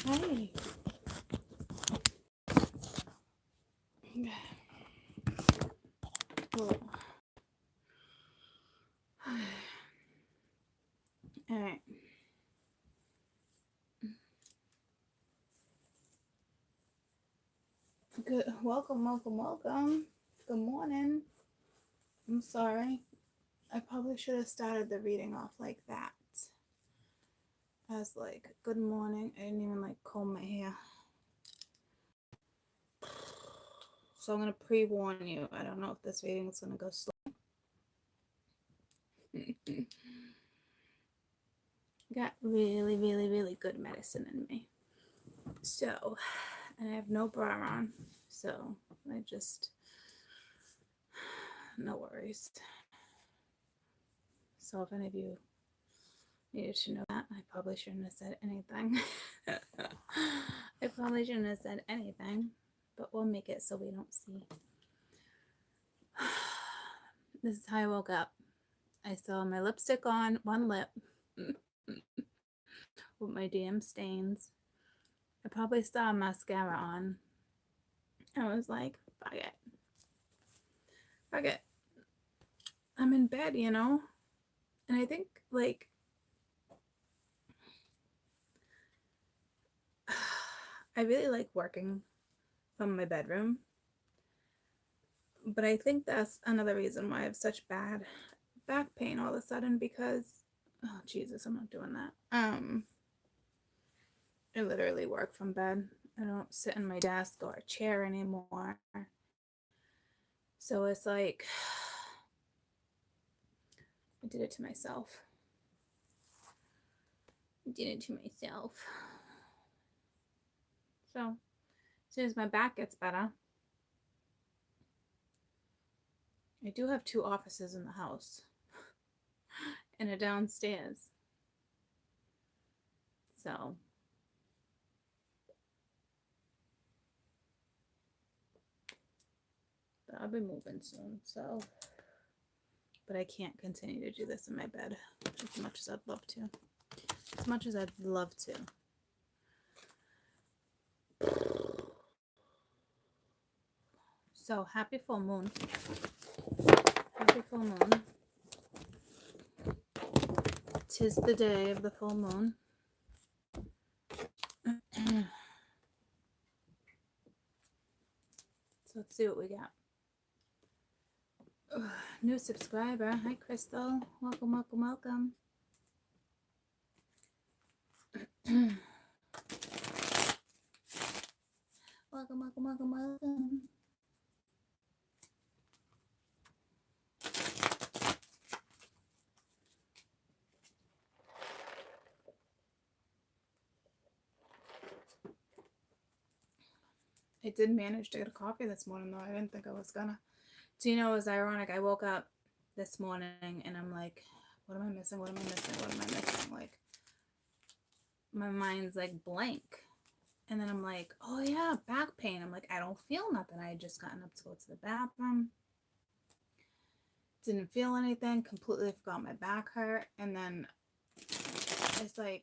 Hey. Cool. All right. Good. Welcome. Good morning. I'm sorry. I probably should have started the reading off like that. As like, good morning. I didn't even like comb my hair. So I'm going to pre-warn you. I don't know if this reading is going to go slow. Got really good medicine in me. So, and I have no bra on. So I just, no worries. So if any of you needed to know that, I probably shouldn't have said anything. I probably shouldn't have said anything, but we'll make it so we don't see. This is how I woke up. I saw my lipstick on one lip with my damn stains. I probably saw mascara on. I was like, fuck it. I'm in bed, you know? And I think, like, I really like working from my bedroom. But I think that's another reason why I have such bad back pain all of a sudden, because, oh, Jesus, I'm not doing that. I literally work from bed. I don't sit in my desk or a chair anymore. So it's like, I did it to myself. So, as soon as my back gets better, I do have 2 offices in the house and a downstairs. So, but I'll be moving soon. So, but I can't continue to do this in my bed as much as I'd love to. So, happy full moon. Happy full moon. 'Tis the day of the full moon. So let's see what we got. New subscriber. Hi, Crystal. Welcome. Welcome. I did manage to get a coffee this morning, though. I didn't think I was gonna. So, you know, it was ironic. I woke up this morning and I'm like, what am I missing? Like, my mind's like blank. And then I'm like, oh yeah, back pain. I'm like, I don't feel nothing. I had just gotten up to go to the bathroom. Didn't feel anything. Completely forgot my back hurt. And then it's like,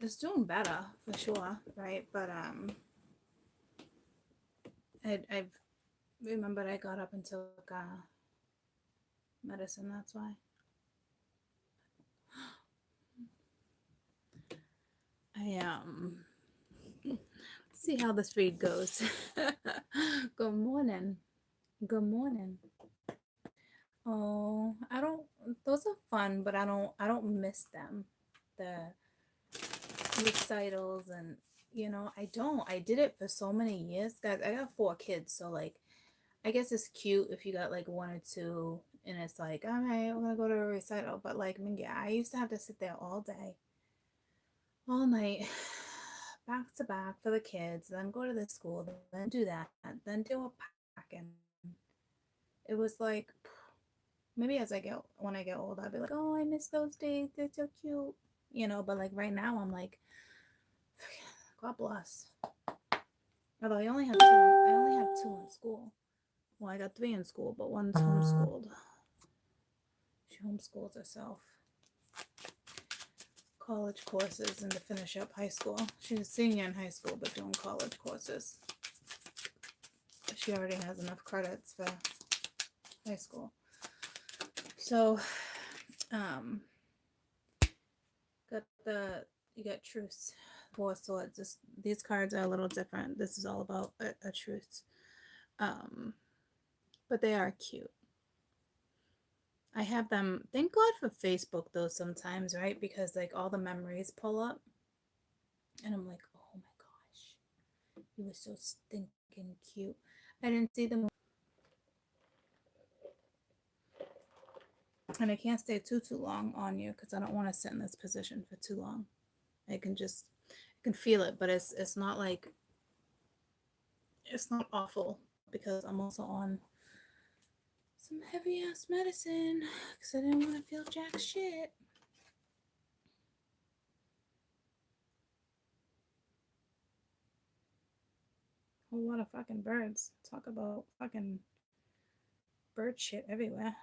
it's doing better for sure, right? But I've remembered I got up and took medicine. That's why. Let's see how this read goes. Good morning. Oh, those are fun, but I don't miss them. The recitals, and I did it for so many years, guys. I got 4 kids, so like, I guess it's cute if you got like 1 or 2 and it's like, all right, we're gonna go to a recital. But like, I mean, yeah, I used to have to sit there all day, all night, back to back for the kids, then go to the school, then do that, then do a packing. It was like, maybe when I get old, I'll be like, oh, I miss those days, they're so cute, but like right now I'm like, God bless. Although I only have 2 in school. Well, I got 3 in school, but one's homeschooled. She homeschools herself. college courses and to finish up high school. She's a senior in high school, but doing college courses. She already has enough credits for high school. So, you got truce, Four of Swords. These cards are a little different. This is all about a truce. But they are cute. I have them, thank God for Facebook though sometimes, right? Because like all the memories pull up and I'm like, oh my gosh, you were so stinking cute. I didn't see them. And I can't stay too long on you because I don't want to sit in this position for too long. I can feel it, but it's not like, it's not awful because I'm also on some heavy ass medicine because I didn't want to feel jack shit. A whole lot of fucking birds. Talk about fucking bird shit everywhere.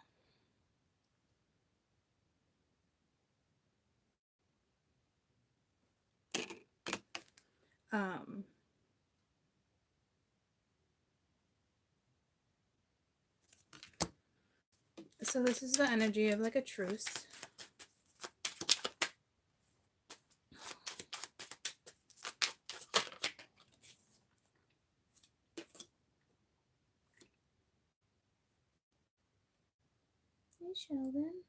So this is the energy of like a truce. Hey, Sheldon.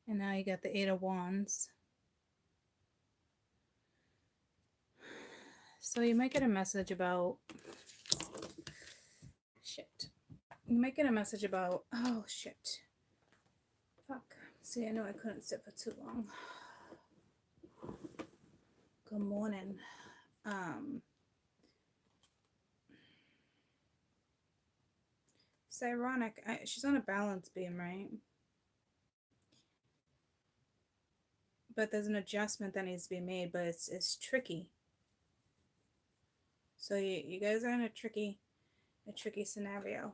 And now you got the Eight of Wands. So you might get a message about shit. You might get a message about, oh shit. Fuck. See, I know I couldn't sit for too long. Good morning. It's ironic. She's on a balance beam, right? But there's an adjustment that needs to be made, but it's tricky. So you guys are in a tricky scenario.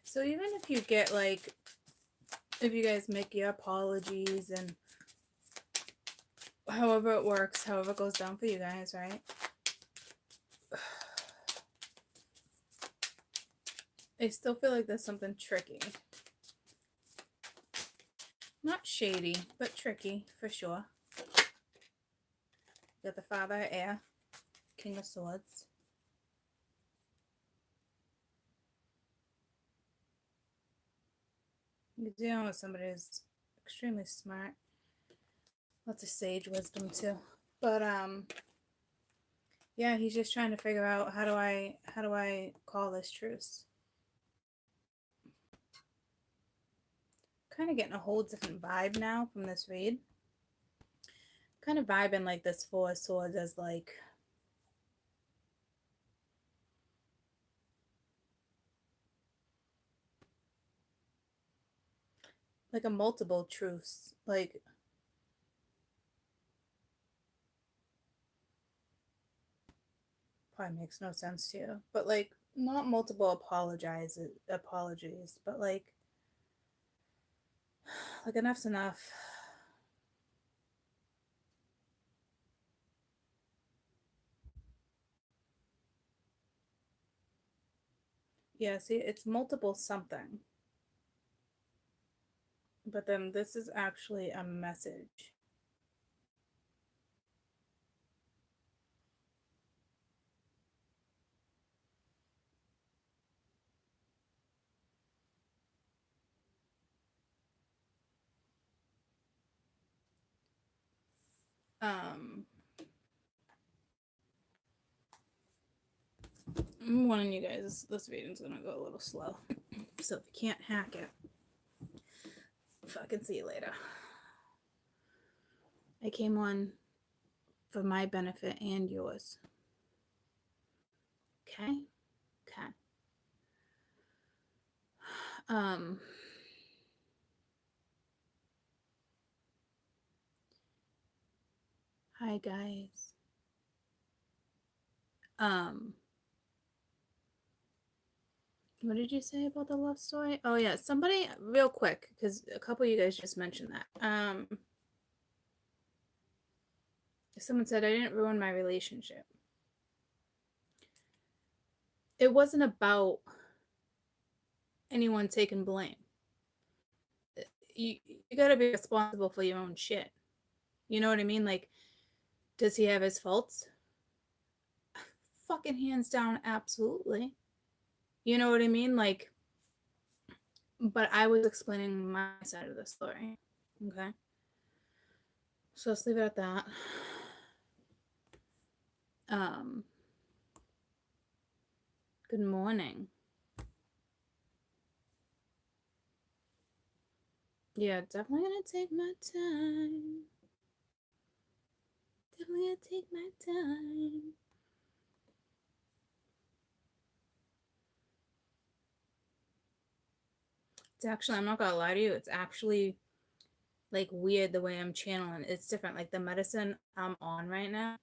So even if you get like, if you guys make your apologies and however it works, however it goes down for you guys, right? I still feel like there's something tricky. Not shady, but tricky for sure. You got the Father of Air, King of Swords. You're dealing with somebody who's extremely smart. Lots of sage wisdom too. But yeah, he's just trying to figure out how do I call this truce. Kind of getting a whole different vibe now from this read. Kind of vibing like this Four of Swords as like a multiple truce, like probably makes no sense to you, but like not multiple apologies, but like enough's enough. Yeah, see, it's multiple something, but then this is actually a message. I'm warning you guys, this reading's gonna go a little slow. So if you can't hack it, fucking see you later. I came on for my benefit and yours. Okay? Okay. Hi guys. What did you say about the love story? Oh yeah, somebody real quick, because a couple of you guys just mentioned that. Someone said I didn't ruin my relationship. It wasn't about anyone taking blame. You gotta be responsible for your own shit. You know what I mean? Like, does he have his faults? Fucking hands down, absolutely. You know what I mean? Like, but I was explaining my side of the story. Okay. So let's leave it at that. Good morning. Yeah, definitely gonna take my time. Definitely gonna take my time. It's actually, I'm not gonna lie to you, it's actually like weird the way I'm channeling. It's different. Like the medicine I'm on right now,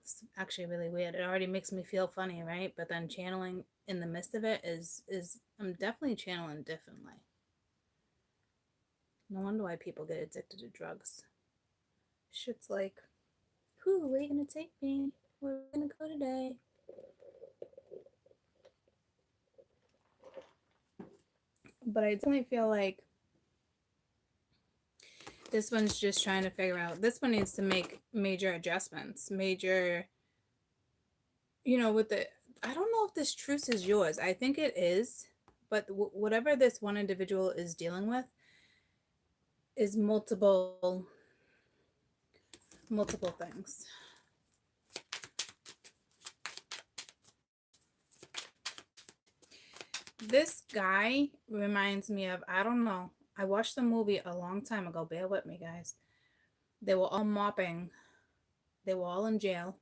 it's actually really weird. It already makes me feel funny, right? But then channeling in the midst of it is I'm definitely channeling differently. No wonder why people get addicted to drugs. Shit's like, who, where are you gonna take me? Where are we gonna go today? But I definitely feel like this one's just trying to figure out, this one needs to make major adjustments, major, with the, I don't know if this truce is yours. I think it is, but whatever this one individual is dealing with is multiple things. This guy reminds me of, I don't know, I watched the movie a long time ago. Bear with me, guys. They were all mopping. They were all in jail.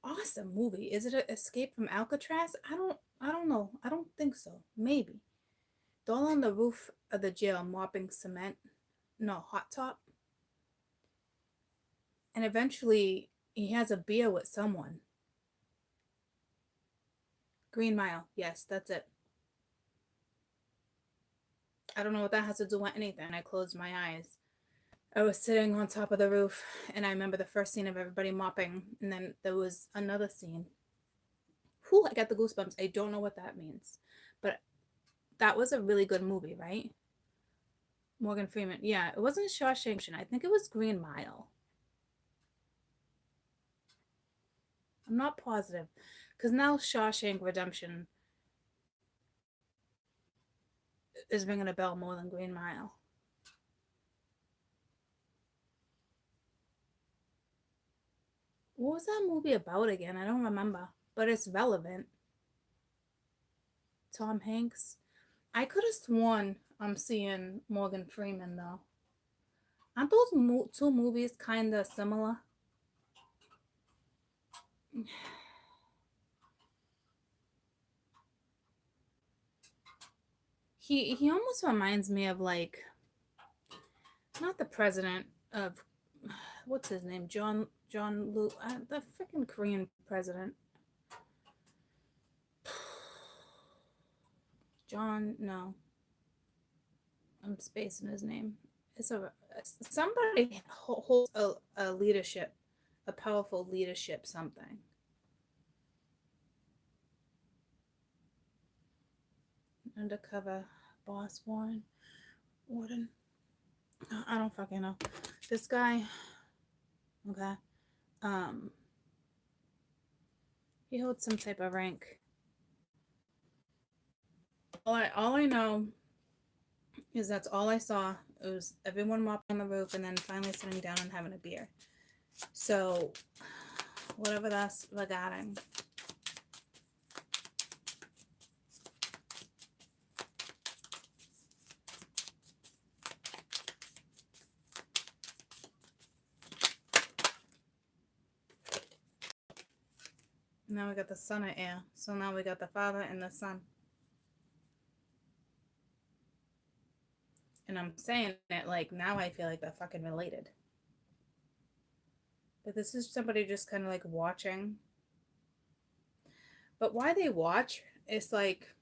Awesome movie. Is it an Escape from Alcatraz? I don't know. I don't think so. Maybe. They're all on the roof of the jail mopping cement. No, hot top. And eventually he has a beer with someone. Green Mile. Yes, that's it. I don't know what that has to do with anything. I closed my eyes. I was sitting on top of the roof, and I remember the first scene of everybody mopping, and then there was another scene. Whew, I got the goosebumps. I don't know what that means, but that was a really good movie, right? Morgan Freeman. Yeah, it wasn't Shawshank. I think it was Green Mile. I'm not positive, because now Shawshank Redemption is ringing a bell more than Green Mile. What was that movie about again? I don't remember, but it's relevant. Tom Hanks. I could have sworn I'm seeing Morgan Freeman though. Aren't those two movies kind of similar? He almost reminds me of, like, not the president of, what's his name, John Luke, the freaking Korean president. John, no, I'm spacing his name. It's somebody holds a leadership, a powerful leadership something. Undercover boss Warren. I don't fucking know. This guy, okay. He holds some type of rank. All I know is that's all I saw. It was everyone mopping on the roof and then finally sitting down and having a beer. So, whatever that's regarding. Now we got the sun and air. So now we got the father and the son. And I'm saying it like now I feel like they're fucking related. But this is somebody just kind of like watching. But why they watch, it's like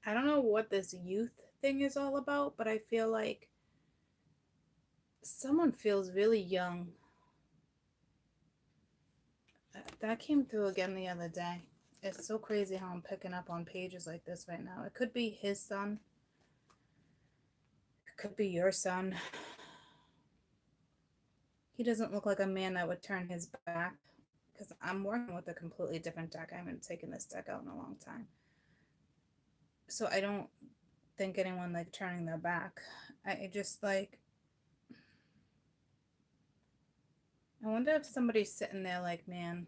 I don't know what this youth thing is all about, but I feel like someone feels really young. That came through again the other day. It's so crazy how I'm picking up on pages like this right now. It could be his son. It could be your son. He doesn't look like a man that would turn his back, because I'm working with a completely different deck. I haven't taken this deck out in a long time. So I don't think anyone like turning their back. I just like, I wonder if somebody's sitting there like, man,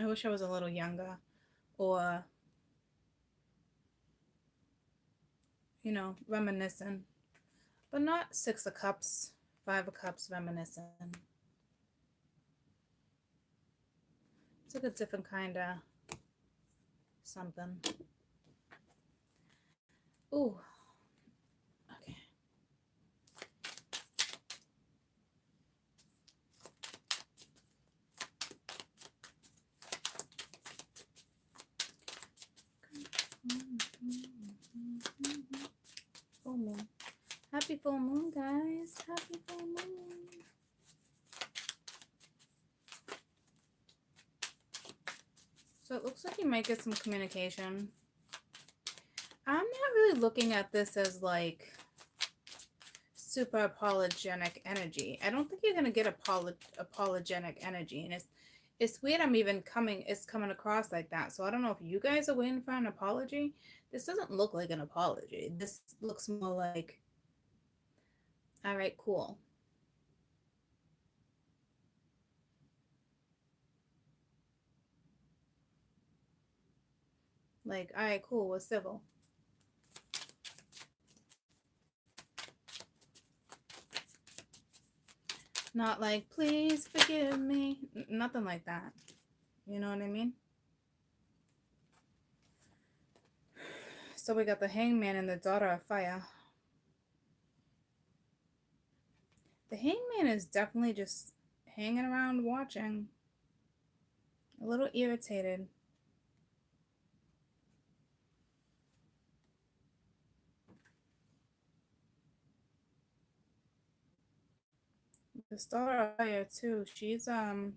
I wish I was a little younger. Or, you know, reminiscing. But not Six of Cups, Five of Cups reminiscing. It's like a different kind of something. Ooh. Okay. Full moon. Happy full moon, guys. Happy full moon. So it looks like you might get some communication. I'm not really looking at this as like super apologetic energy. I don't think you're gonna get apologetic energy, and it's weird. It's coming across like that. So I don't know if you guys are waiting for an apology. This doesn't look like an apology. This looks more like, all right, cool. Like, all right, cool, we're civil. Not like, please forgive me. Nothing like that. You know what I mean? So we got the Hangman and the Daughter of Fire. The Hangman is definitely just hanging around watching. A little irritated. The Daughter of Fire too. She's like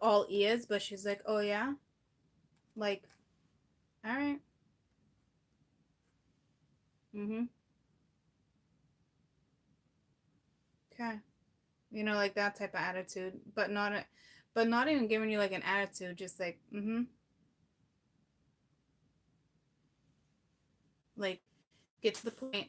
all ears, but she's like, oh yeah? Like, all right. Mm-hmm. Okay. You know, like that type of attitude. But not even giving you like an attitude, just like, mm-hmm. Like, get to the point.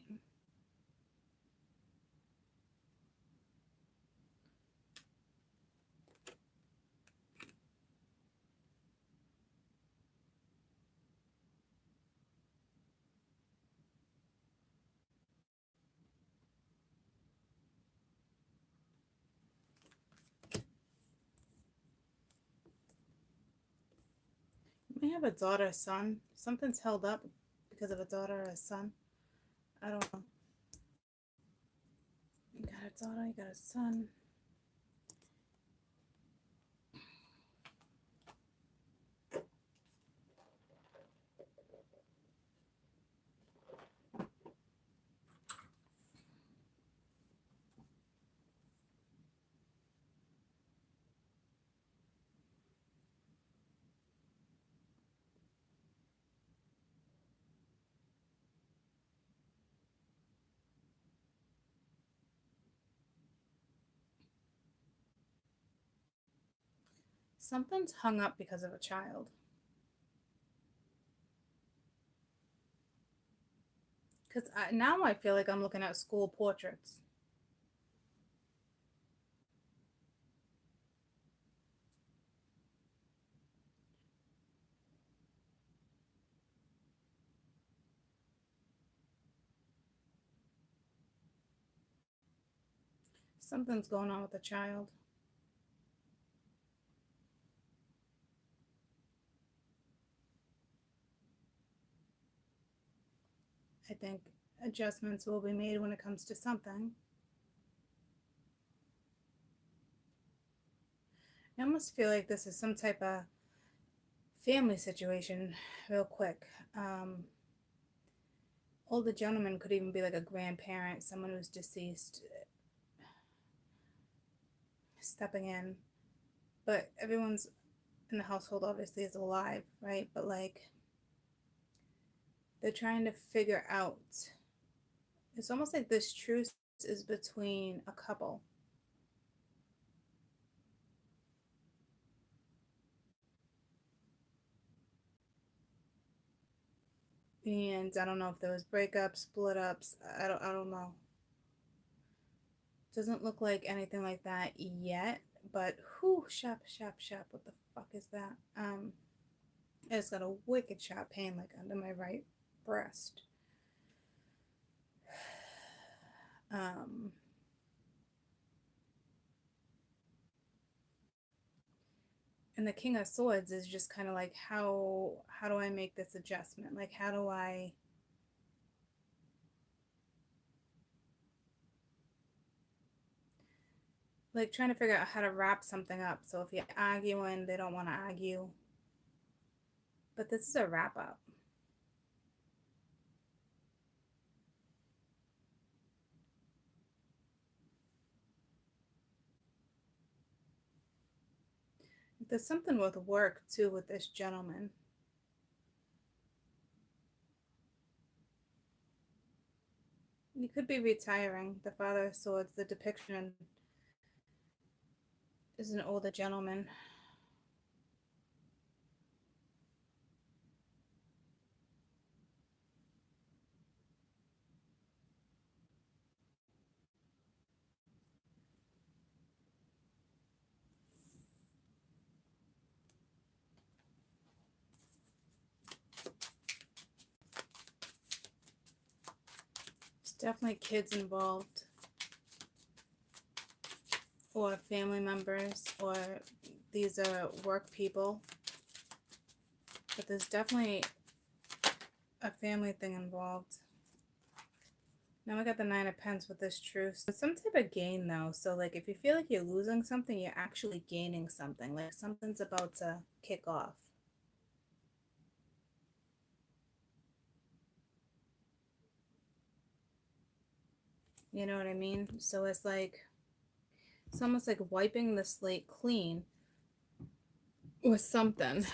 You may have a daughter or son. Something's held up because of a daughter or a son. I don't know. You got a daughter, you got a son. Something's hung up because of a child. Because now I feel like I'm looking at school portraits. Something's going on with the child. I think adjustments will be made when it comes to something. I almost feel like this is some type of family situation, real quick. Older gentleman could even be like a grandparent, someone who's deceased, stepping in. But everyone's in the household obviously is alive, right? But like they're trying to figure out. It's almost like this truce is between a couple. And I don't know if there was breakups, split ups. I don't know. Doesn't look like anything like that yet. But whew, sharp, sharp, sharp. What the fuck is that? I just got a wicked sharp pain like under my right breast. Um, and the King of Swords is just kind of like how do I make this adjustment? Like how do I like trying to figure out how to wrap something up. So if you're arguing, they don't want to argue. But this is a wrap up. There's something with work too with this gentleman. He could be retiring. The Father of Swords, the depiction is an older gentleman. There's definitely kids involved, or family members, or these are work people. But there's definitely a family thing involved. Now I got the Nine of Pence with this truce. It's some type of gain though. So like if you feel like you're losing something, you're actually gaining something. Like something's about to kick off. You know what I mean? So it's almost like wiping the slate clean with something.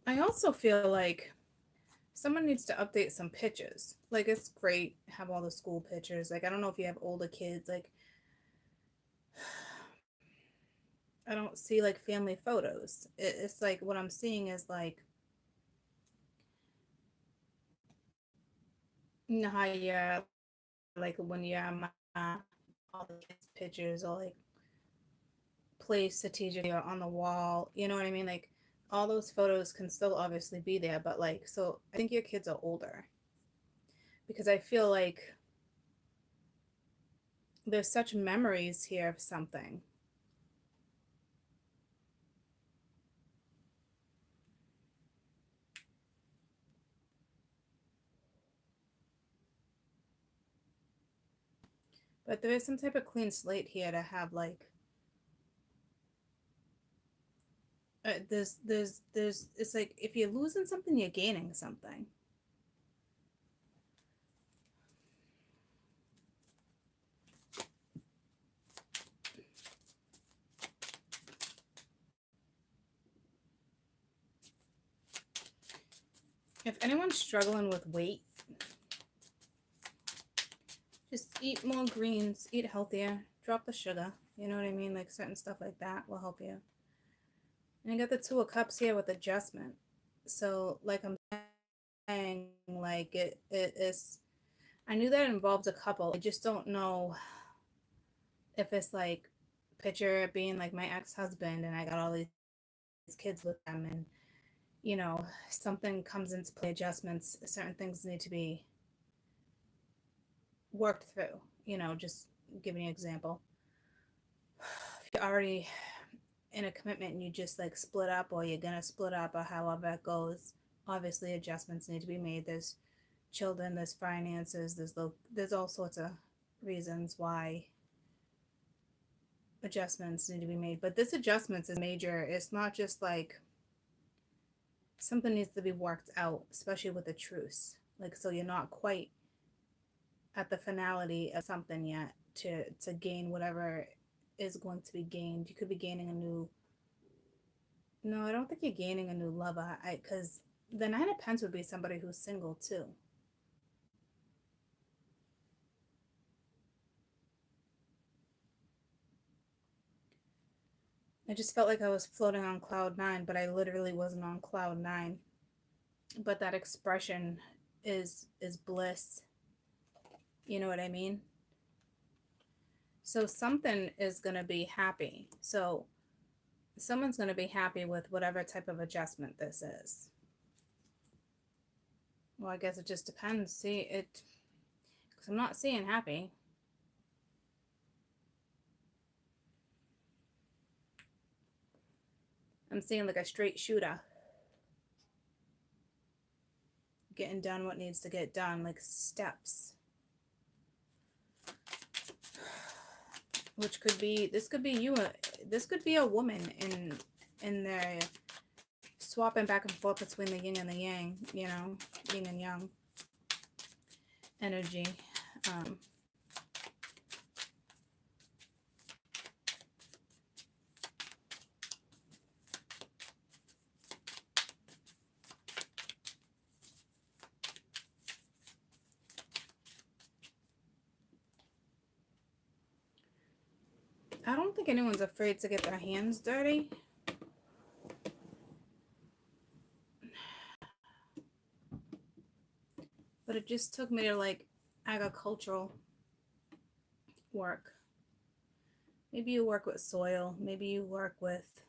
I also feel like someone needs to update some pictures. Like it's great have all the school pictures. Like I don't know if you have older kids. Like I don't see like family photos. It's like what I'm seeing is like you know how you're like when you're all the kids pictures or like placed strategically or on the wall. You know what I mean? Like all those photos can still obviously be there, but like so I think your kids are older because I feel like there's such memories here of something. But there is some type of clean slate here to have like there's it's like if you're losing something, you're gaining something. If anyone's struggling with weight, just eat more greens, eat healthier, drop the sugar. You know what I mean? Like certain stuff like that will help you. And I got the Two of Cups here with adjustment. So like I'm saying, like it is. I knew that it involved a couple. I just don't know if it's like picture being like my ex-husband and I got all these kids with them and something comes into play, adjustments, certain things need to be worked through, just giving you an example. If you're already in a commitment and you just like split up, or you're gonna split up, or however it goes, obviously adjustments need to be made. There's children, there's finances, there's all sorts of reasons why adjustments need to be made. But this adjustments is major. It's not just like something needs to be worked out, especially with a truce. Like, so you're not quite at the finality of something yet to gain whatever is going to be gained. You could be gaining a new, no, I don't think you're gaining a new lover. Because the Nine of Pentacles would be somebody who's single too. I just felt like I was floating on cloud nine, but I literally wasn't on cloud nine. But that expression is bliss. You know what I mean? So something is going to be happy. So someone's going to be happy with whatever type of adjustment this is. Well, I guess it just depends. See, because I'm not seeing happy. I'm seeing like a straight shooter. Getting done what needs to get done, like steps. Which could be, this could be you, this could be a woman in their swapping back and forth between the yin and the yang, you know, yin and yang energy. I don't think anyone's afraid to get their hands dirty. But it just took me to like agricultural work. Maybe you work with soil. Maybe you work with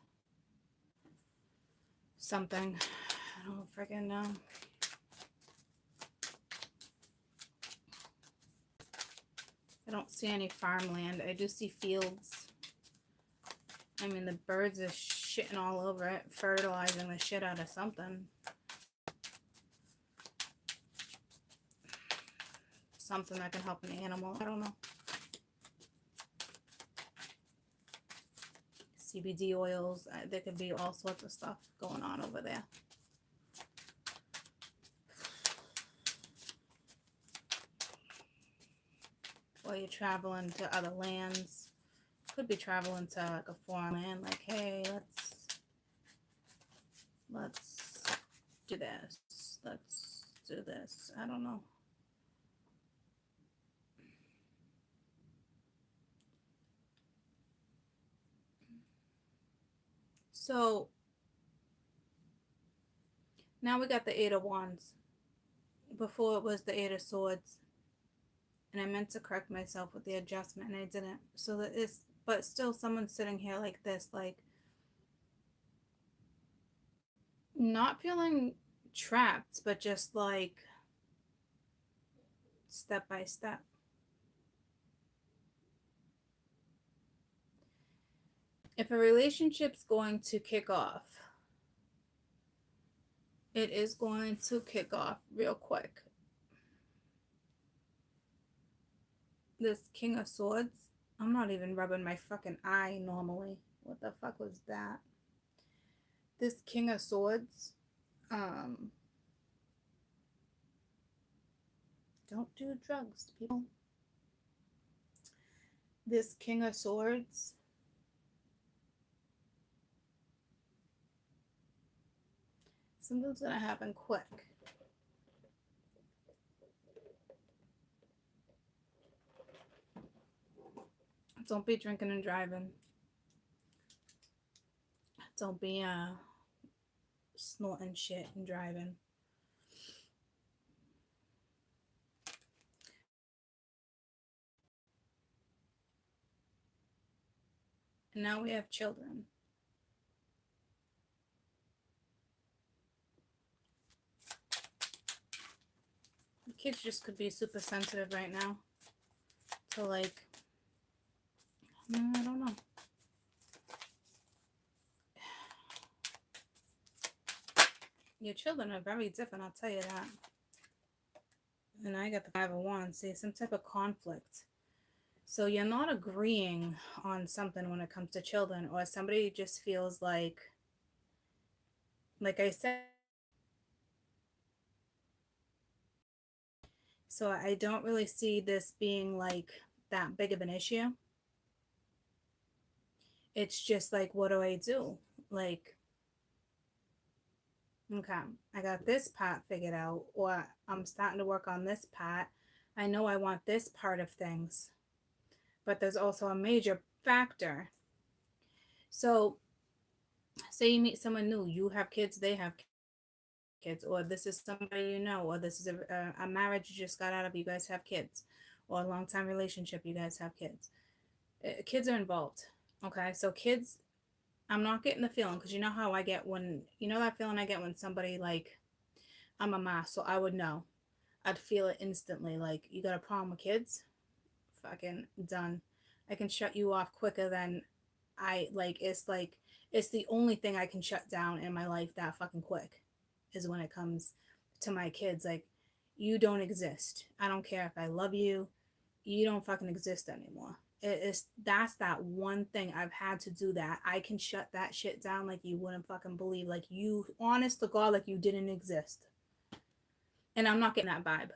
something. I don't freaking know. I don't see any farmland. I do see fields. I mean, the birds are shitting all over it, fertilizing the shit out of something. Something that can help an animal. I don't know. CBD oils. There could be all sorts of stuff going on over there. Or you're traveling to other lands. Could be traveling to like a foreign land. Like, hey, let's do this. Let's do this. I don't know. So now we got the Eight of Wands. Before it was the Eight of Swords. And I meant to correct myself with the adjustment and I didn't. So that is, but still someone's sitting here like this, like not feeling trapped, but just like step by step. If a relationship's going to kick off, it is going to kick off real quick. This King of Swords, I'm not even rubbing my fucking eye normally. What the fuck was that? This King of Swords, don't do drugs, people. This King of Swords, something's gonna happen quick. Don't be drinking and driving. Don't be snorting shit and driving. And now we have children. The kids just could be super sensitive right now to like, I don't know. Your children are very different, I'll tell you that. And I got the Five of Wands. See, some type of conflict. So you're not agreeing on something when it comes to children, or somebody just feels like I said. So I don't really see this being like that big of an issue. It's just like, what do I do? Like, okay, I got this part figured out, or I'm starting to work on this part. I know I want this part of things, but there's also a major factor. So, say you meet someone new, you have kids, they have kids, or this is somebody you know, or this is a marriage you just got out of, you guys have kids, or a long time relationship, you guys have kids. Kids are involved. Okay, so kids, I'm not getting the feeling, because you know how I get when, you know that feeling I get when somebody, like, I'm a ma, so I would know. I'd feel it instantly. Like, you got a problem with kids? Fucking done. I can shut you off quicker than like, it's the only thing I can shut down in my life that fucking quick is when it comes to my kids. Like, you don't exist. I don't care if I love you. You don't fucking exist anymore. That's that one thing I've had to do, that I can shut that shit down like you wouldn't fucking believe. Like, you, honest to God, like you didn't exist. And I'm not getting that vibe.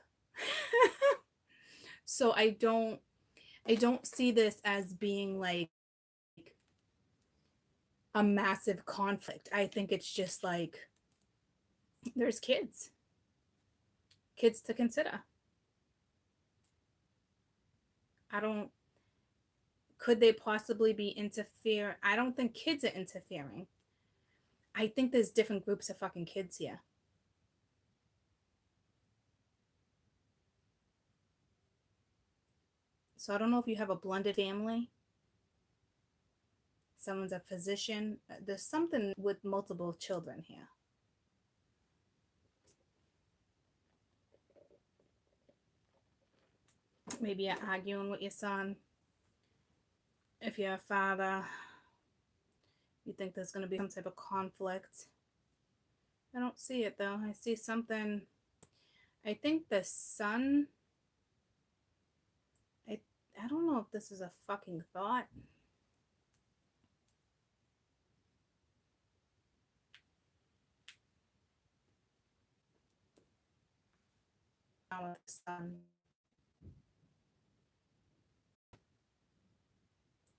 So I don't see this as being like a massive conflict. I think it's just like, there's kids to consider. I don't, could they possibly be interfere? I don't think kids are interfering. I think there's different groups of fucking kids here. So I don't know if you have a blended family. Someone's a physician. There's something with multiple children here. Maybe you're arguing with your son. If you're a father, you think there's going to be some type of conflict. I don't see it though. I see something. I think the son. I don't know if this is a fucking thought.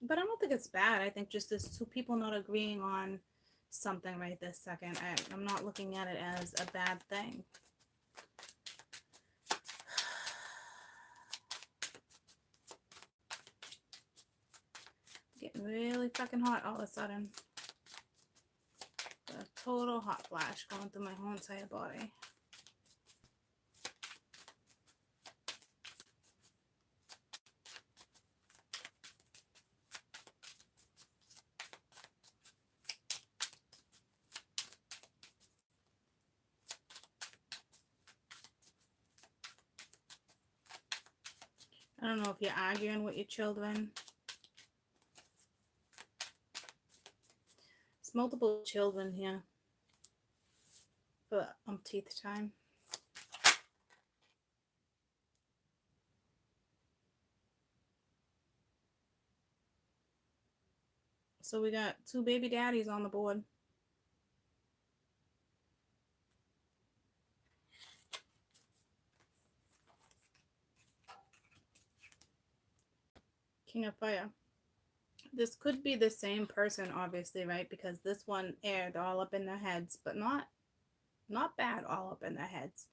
But I don't think it's bad. I think just there's two people not agreeing on something right this second. I'm not looking at it as a bad thing. Getting really fucking hot all of a sudden. A total hot flash going through my whole entire body. I don't know if you're arguing with your children. It's multiple children here for umpteenth time. So we got two baby daddies on the board. King of Fire. This could be the same person, obviously, right? Because this one aired all up in their heads, but not bad all up in their heads.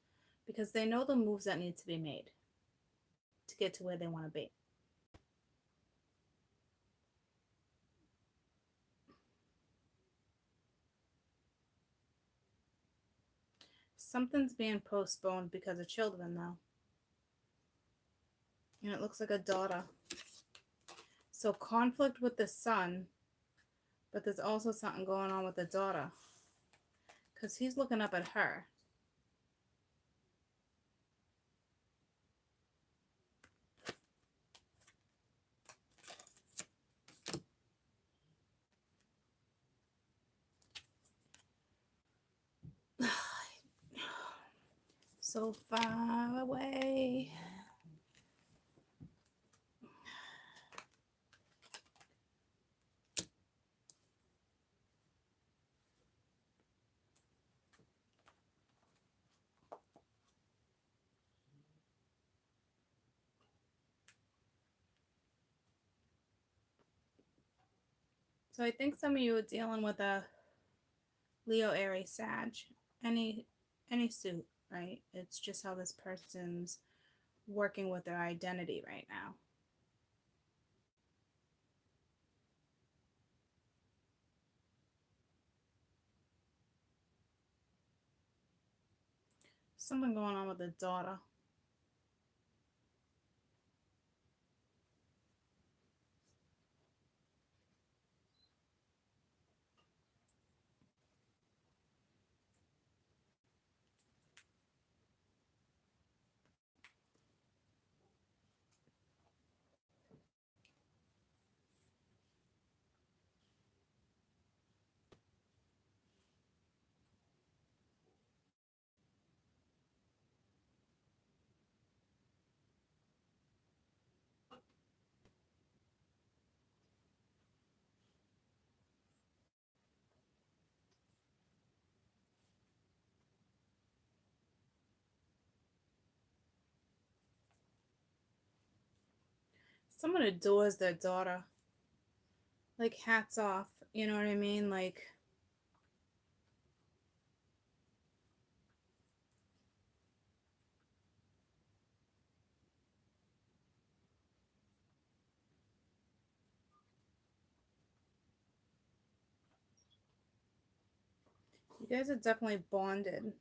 Because they know the moves that need to be made to get to where they want to be. Something's being postponed because of children, though. And it looks like a daughter. So conflict with the son, but there's also something going on with the daughter. Because he's looking up at her. so far away. So I think some of you are dealing with a Leo, Aries, Sag, any suit, right? It's just how this person's working with their identity right now. Something going on with the daughter. Someone adores their daughter. Like, hats off. You know what I mean? Like, you guys are definitely bonded.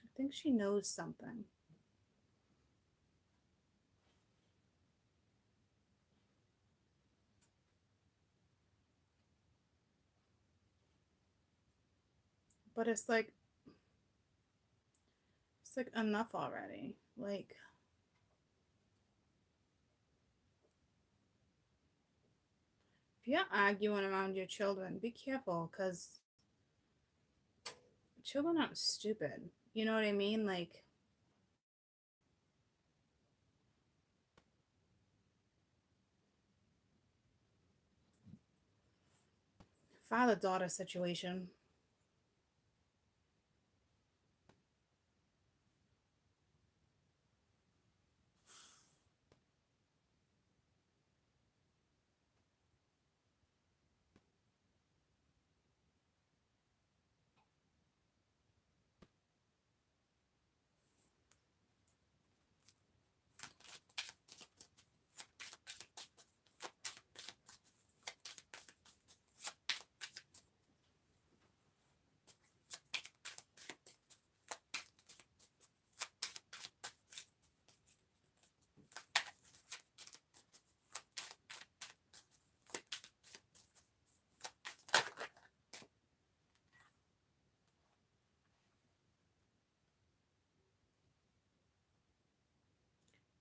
I think she knows something. But it's like enough already. Like, if you're arguing around your children, be careful, because children aren't stupid. You know what I mean? Like, father-daughter situation.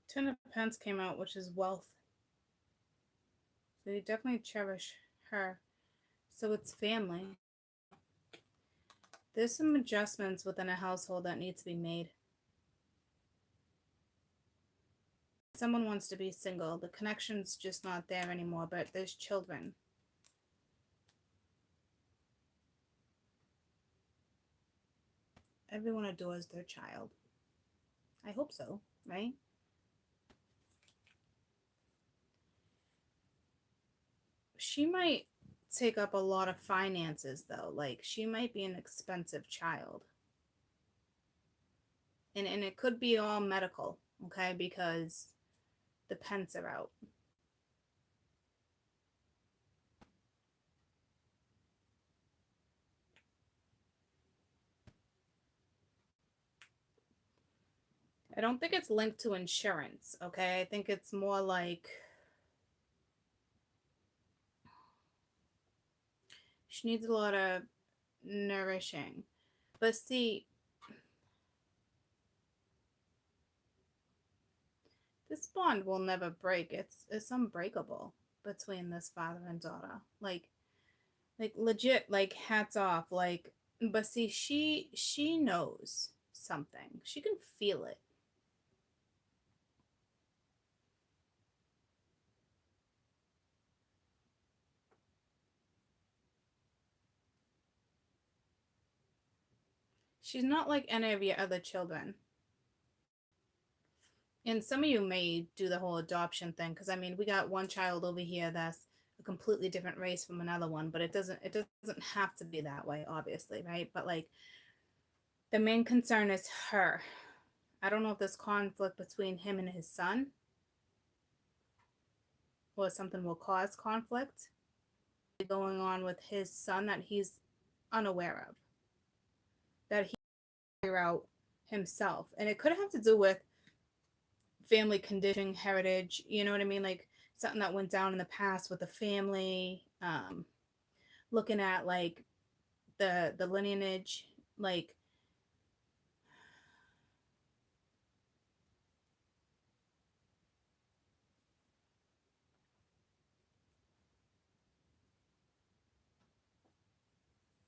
Ten of Pence came out, which is wealth. So you definitely cherish her. So it's family. There's some adjustments within a household that need to be made. Someone wants to be single. The connection's just not there anymore, but there's children. Everyone adores their child. I hope so, right? She might take up a lot of finances, though. Like, she might be an expensive child. And it could be all medical, okay? Because the pence are out. I don't think it's linked to insurance, okay? I think it's more like she needs a lot of nourishing. But see, this bond will never break. It's unbreakable between this father and daughter. Like legit, like hats off. Like, but see, she knows. something. She can feel it. She's not like any of your other children. And some of you may do the whole adoption thing, because I mean, we got one child over here that's a completely different race from another one, but it doesn't have to be that way, obviously, right? But like the main concern is her. I don't know if there's conflict between him and his son, or something will cause conflict going on with his son that he's unaware of, that he figure out himself. And it could have to do with family conditioning, heritage, you know what I mean? Like something that went down in the past with the family, looking at like the lineage, like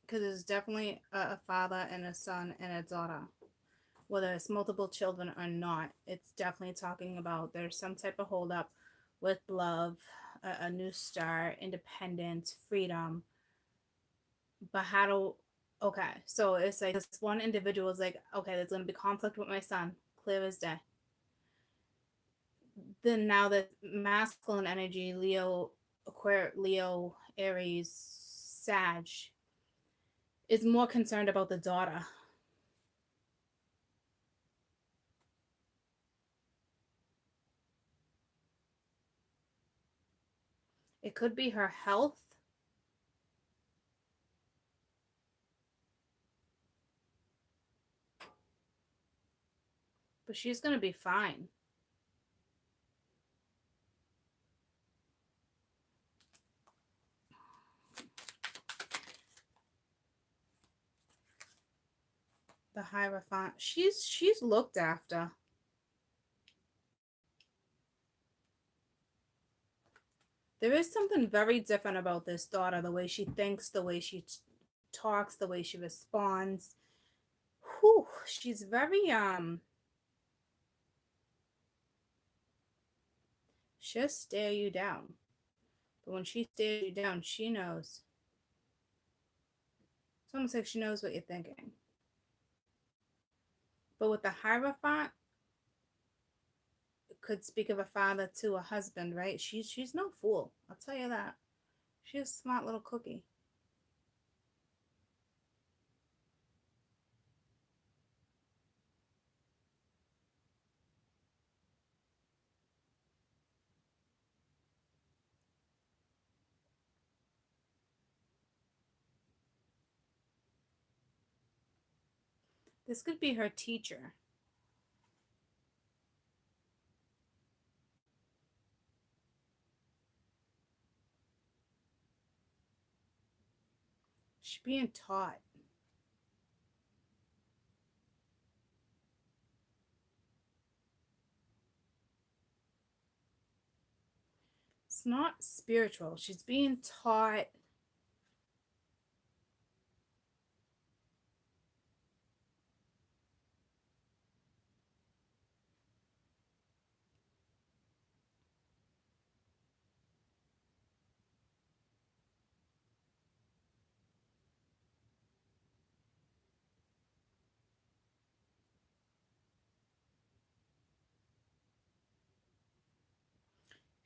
because there's definitely a father and a son and a daughter, whether it's multiple children or not. It's definitely talking about there's some type of holdup with love, a new start, independence, freedom. But how do, okay, so it's like this one individual is like, okay, there's going to be conflict with my son, clear as day. Then now the masculine energy, Leo, Aquarius, Leo, Aries, Sag, is more concerned about the daughter. It could be her health. But she's going to be fine. The Hierophant. She's looked after. There is something very different about this daughter, the way she thinks, the way she talks, the way she responds. Whew, she's very she'll stare you down. But when she stares you down, she knows. It's almost like she knows what you're thinking. But with the Hierophant, it could speak of a father to a husband, right? She's no fool. I'll tell you that. She's a smart little cookie. This could be her teacher. She's being taught. It's not spiritual. She's being taught.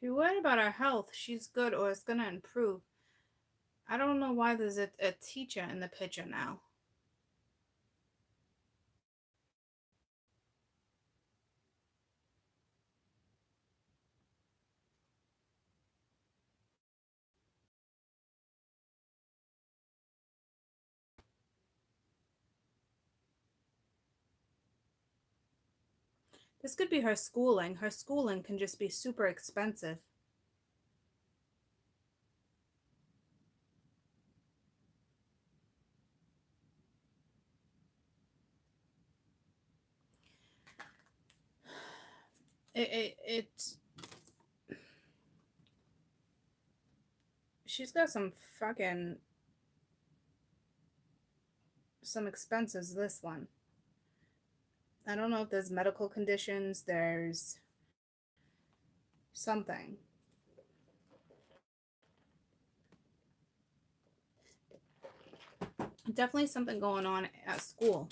If you're worried about her health, she's good or it's going to improve. I don't know why there's a teacher in the picture now. This could be her schooling. Her schooling can just be super expensive. It she's got some fucking some expenses, this one. I don't know if there's medical conditions, there's something. Definitely something going on at school.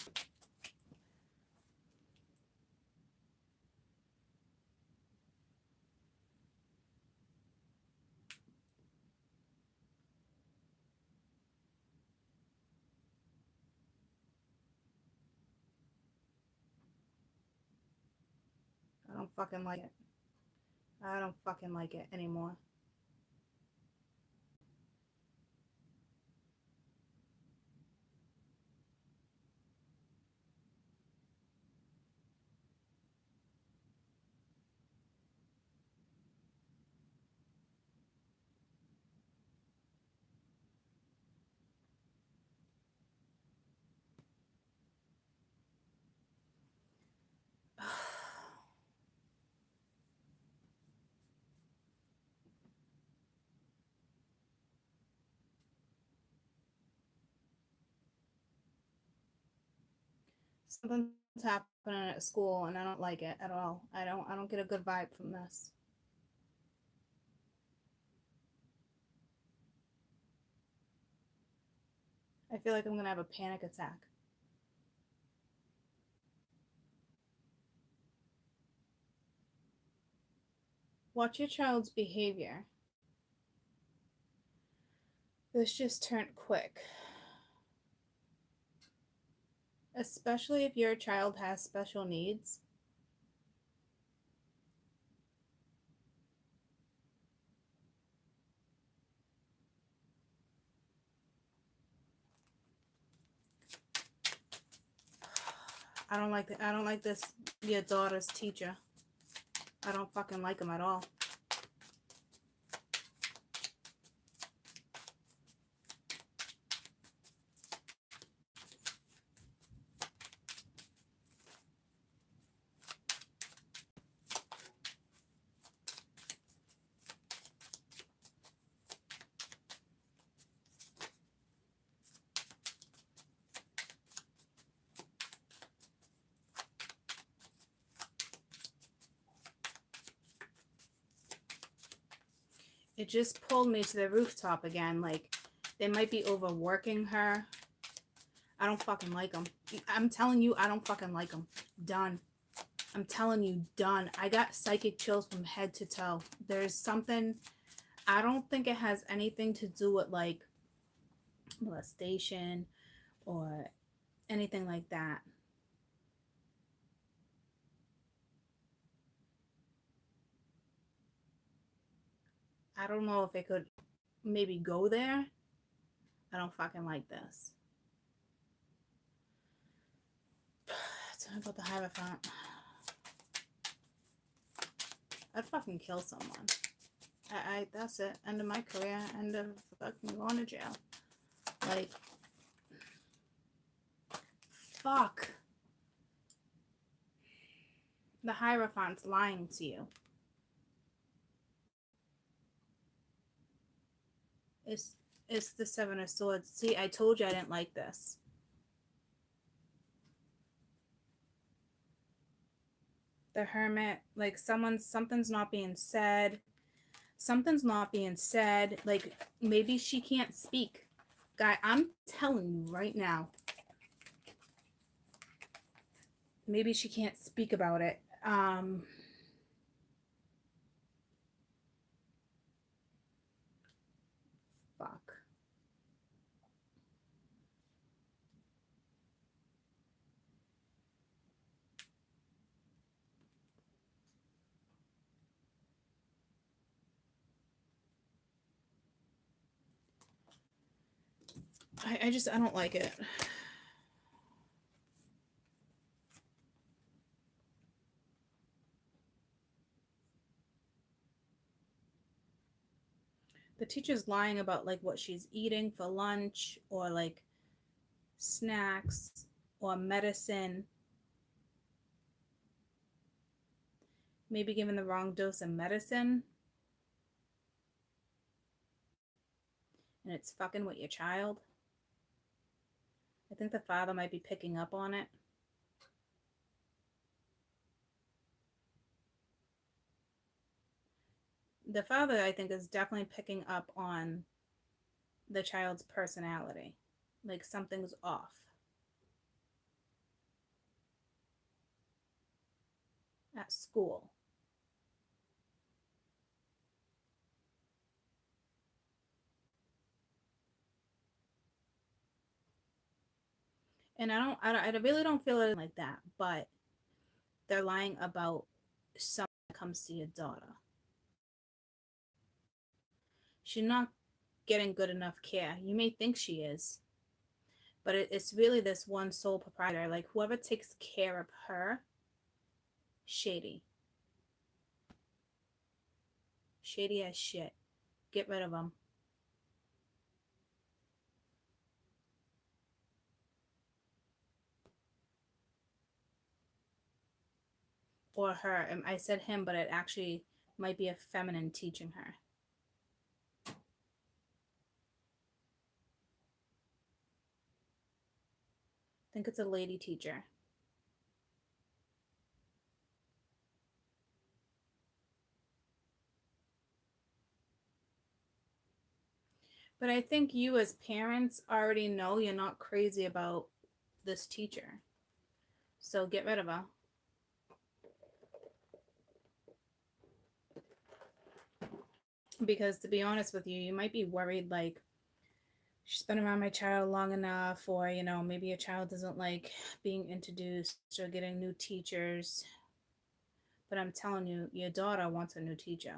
I don't fucking like it. I don't fucking like it anymore. Something's happening at school and I don't like it at all. I don't get a good vibe from this. I feel like I'm gonna have a panic attack. Watch your child's behavior. This just turned quick. Especially if your child has special needs. I don't like this your daughter's teacher. I don't fucking like him at all. It just pulled me to the rooftop again. Like, they might be overworking her. I don't fucking like them. I'm telling you, I don't fucking like them. Done. I'm telling you, done. I got psychic chills from head to toe. There's something, I don't think it has anything to do with like molestation or anything like that. I don't know if it could maybe go there. I don't fucking like this. Tell me about the Hierophant. I'd fucking kill someone. That's it. End of my career. End of fucking going to jail. Like, fuck. The Hierophant's lying to you. It's the Seven of Swords. See, I told you I didn't like this. The Hermit, like something's not being said. Something's not being said. Like, maybe she can't speak. Guy, I'm telling you right now. Maybe she can't speak about it. Fuck. I don't like it. The teacher's lying about like what she's eating for lunch or like snacks or medicine. Maybe given the wrong dose of medicine. And it's fucking with your child. I think the father might be picking up on it. The father, I think, is definitely picking up on the child's personality. Like something's off at school. And I really don't feel it like that, but they're lying about someone that comes to your daughter. She's not getting good enough care. You may think she is, but it's really this one sole proprietor. Like whoever takes care of her, shady, shady as shit. Get rid of them. Or her. And I said him, but it actually might be a feminine teaching her. I think it's a lady teacher. But I think you as parents already know you're not crazy about this teacher. So get rid of her. Because to be honest with you, you might be worried like she's been around my child long enough, or maybe a child doesn't like being introduced or getting new teachers. But I'm telling you, your daughter wants a new teacher.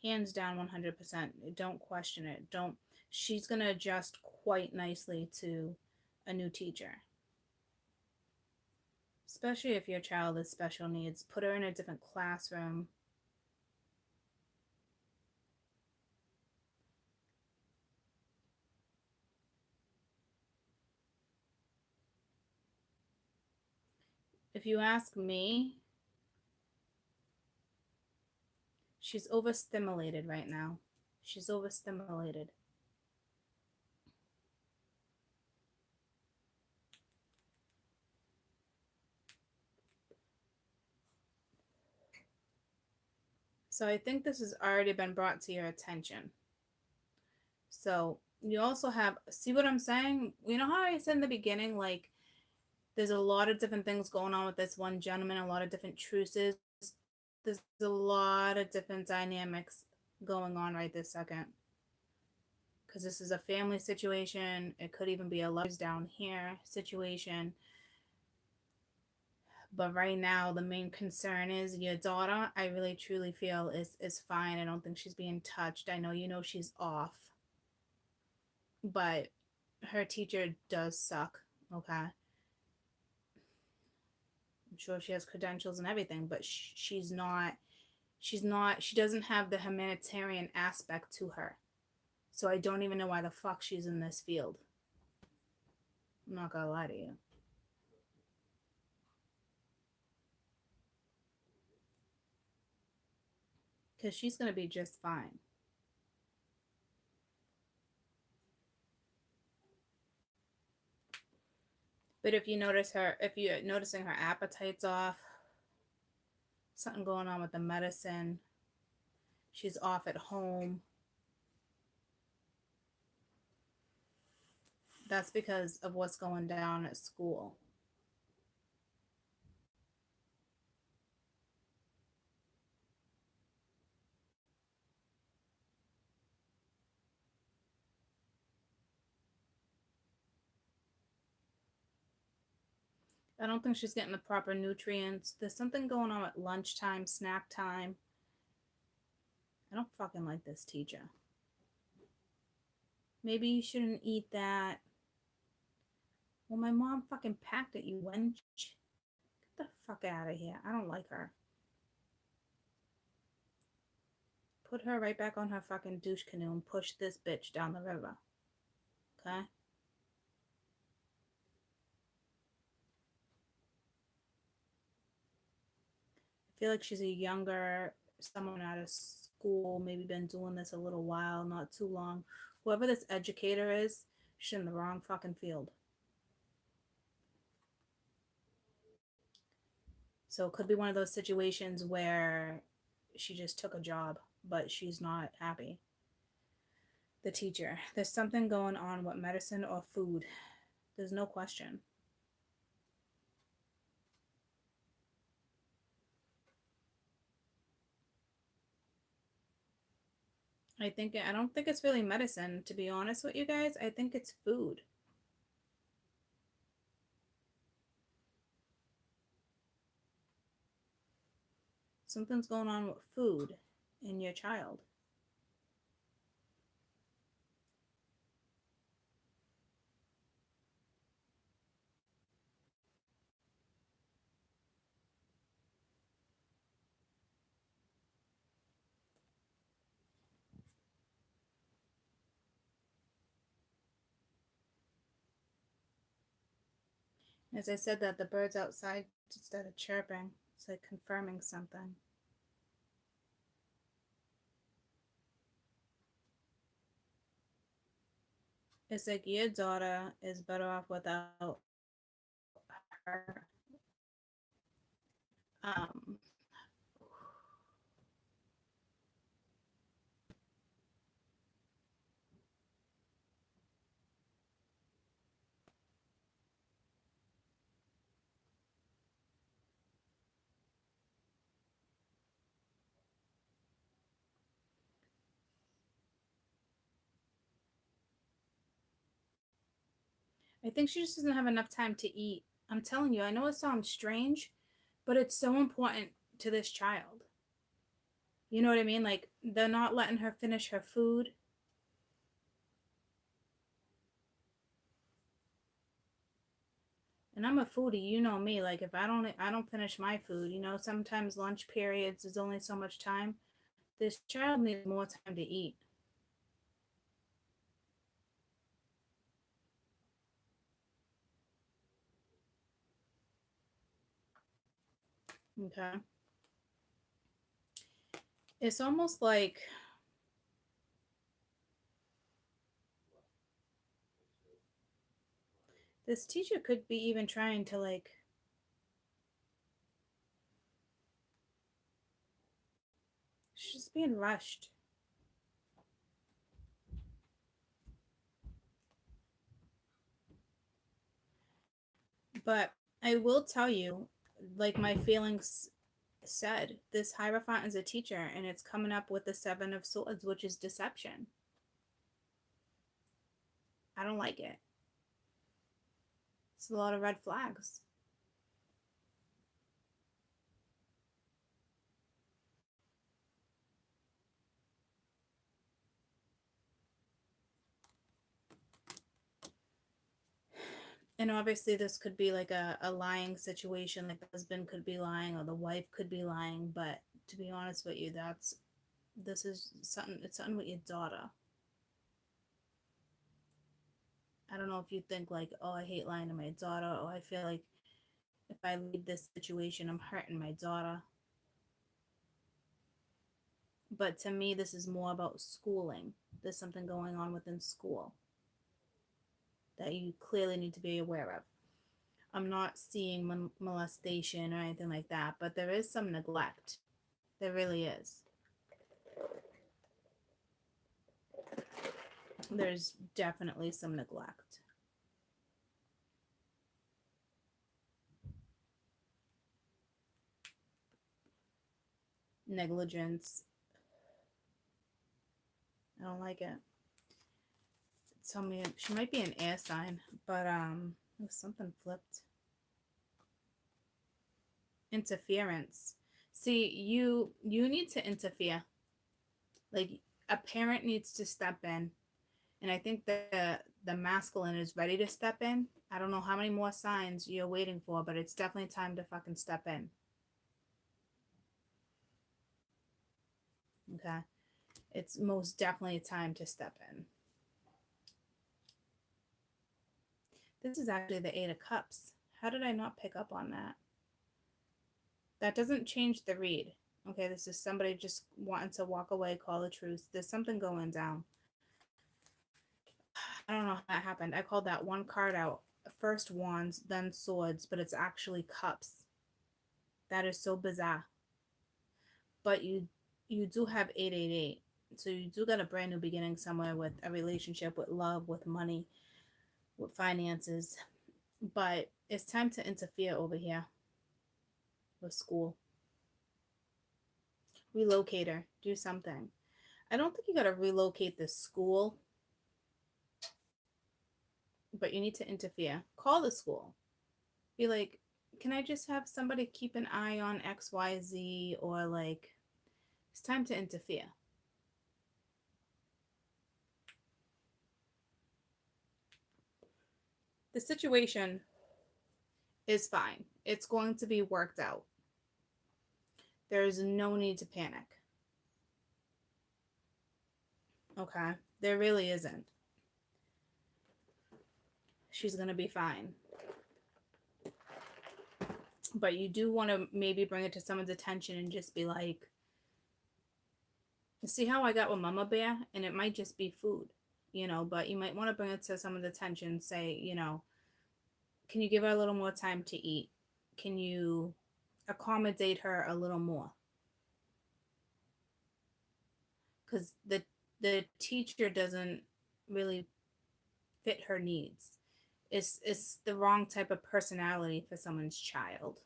Hands down 100%. Don't question it. Don't She's going to adjust quite nicely to a new teacher. Especially if your child is special needs, put her in a different classroom. If you ask me, she's overstimulated right now. She's overstimulated. So I think this has already been brought to your attention. So you also have, see what I'm saying? You know how I said in the beginning, like, there's a lot of different things going on with this one gentleman, a lot of different truces. There's a lot of different dynamics going on right this second. Because this is a family situation. It could even be a lovers down here situation. But right now, the main concern is your daughter. I really truly feel is fine. I don't think she's being touched. I know she's off, but her teacher does suck. Okay, I'm sure she has credentials and everything, but she's not. She's not. She doesn't have the humanitarian aspect to her. So I don't even know why the fuck she's in this field. I'm not gonna lie to you. Because she's gonna be just fine. But if you're noticing her appetite's off, something going on with the medicine, she's off at home. That's because of what's going down at school. I don't think she's getting the proper nutrients. There's something going on at lunchtime, snack time. I don't fucking like this teacher. Maybe you shouldn't eat that. Well, my mom fucking packed it, you wench. Get the fuck out of here. I don't like her. Put her right back on her fucking douche canoe and push this bitch down the river. Okay? I feel like she's a younger, someone out of school, maybe been doing this a little while, not too long. Whoever this educator is, she's in the wrong fucking field. So it could be one of those situations where she just took a job, but she's not happy. The teacher. There's something going on with medicine or food. There's no question. I don't think it's really medicine, to be honest with you guys. I think it's food. Something's going on with food in your child. As I said that, the birds outside started chirping. It's like confirming something. It's like your daughter is better off without her. Um, I think she just doesn't have enough time to eat. I'm telling you, I know it sounds strange, but it's so important to this child. You know what I mean? Like, they're not letting her finish her food. And I'm a foodie, you know me. Like, if I don't finish my food, sometimes lunch periods is only so much time. This child needs more time to eat. Okay. It's almost like this teacher could be even trying to, like, she's being rushed. But I will tell you, like my feelings said, this Hierophant is a teacher and it's coming up with the Seven of Swords, which is deception. I don't like it. It's a lot of red flags. And obviously, this could be like a lying situation. Like the husband could be lying or the wife could be lying. But to be honest with you, this is something, it's something with your daughter. I don't know if you think like, oh, I hate lying to my daughter, or I feel like if I leave this situation, I'm hurting my daughter. But to me, this is more about schooling. There's something going on within school that you clearly need to be aware of. I'm not seeing molestation or anything like that, but there is some neglect. There really is. There's definitely some neglect. Negligence. I don't like it. Tell me she might be an air sign, but something flipped. Interference. See, you need to interfere. Like a parent needs to step in, and I think the masculine is ready to step in. I don't know how many more signs you're waiting for, but it's definitely time to fucking step in. Okay, it's most definitely time to step in. This is actually the Eight of Cups. How did I not pick up on that? That doesn't change the read. Okay, this is somebody just wanting to walk away, call the truth. There's something going down. I don't know how that happened. I called that one card out. First wands, then swords, but it's actually cups. That is so bizarre. But you do have 888. So you do got a brand new beginning somewhere with a relationship, with love, with money, with finances. But it's time to interfere over here with school. Relocate her. Do something. I don't think you got to relocate the school, but you need to interfere. Call the school. Be like, can I just have somebody keep an eye on XYZ? Or like, it's time to interfere. The situation is fine. It's going to be worked out. There's no need to panic. Okay? There really isn't. She's going to be fine. But you do want to maybe bring it to someone's attention and just be like, see how I got with Mama Bear? And it might just be food, but you might want to bring it to someone's attention. Say, can you give her a little more time to eat? Can you accommodate her a little more? Because the teacher doesn't really fit her needs. It's the wrong type of personality for someone's child.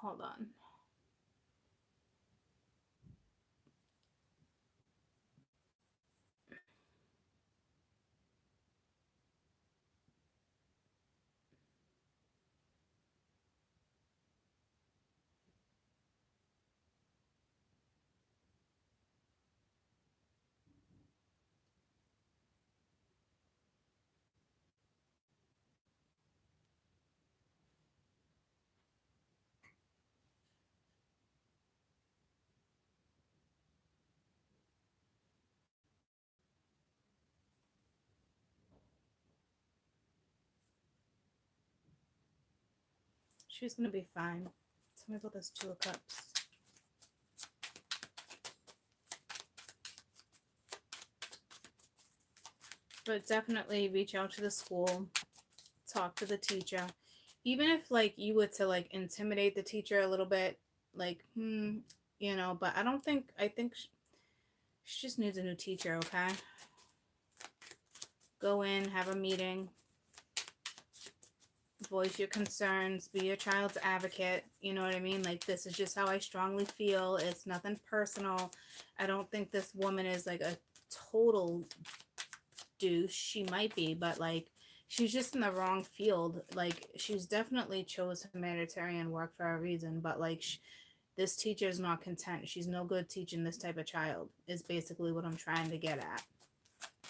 Hold on. She's gonna be fine. Tell me about this Two of Cups. But definitely reach out to the school, talk to the teacher. Even if like you were to like intimidate the teacher a little bit, like, but I think she just needs a new teacher, okay? Go in, have a meeting, voice your concerns, be your child's advocate. You know what I mean? Like, this is just how I strongly feel. It's nothing personal. I don't think this woman is like a total douche. She might be, but like, she's just in the wrong field. Like, she's definitely chose humanitarian work for a reason, but like, this teacher is not content. She's no good teaching this type of child, is basically what I'm trying to get at.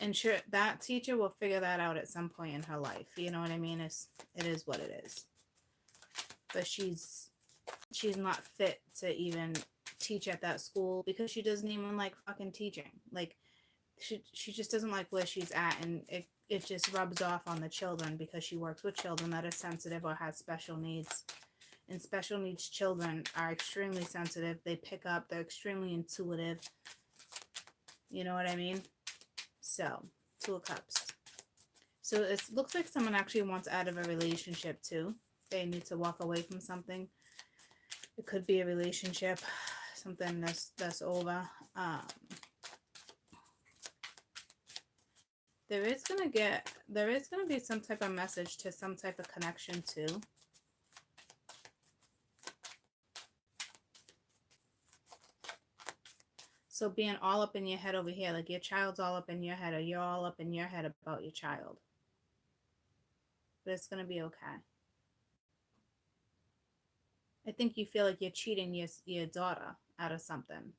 And sure, that teacher will figure that out at some point in her life. You know what I mean? It is what it is. But she's not fit to even teach at that school because she doesn't even like fucking teaching. Like, she just doesn't like where she's at, and it just rubs off on the children because she works with children that are sensitive or have special needs. And special needs children are extremely sensitive. They pick up. They're extremely intuitive. You know what I mean? So, Two of Cups. So it looks like someone actually wants out of a relationship too. They need to walk away from something. It could be a relationship, something that's over. There is gonna be some type of message to some type of connection too. So being all up in your head over here, like your child's all up in your head, or you're all up in your head about your child. But it's going to be okay. I think you feel like you're cheating your daughter out of something,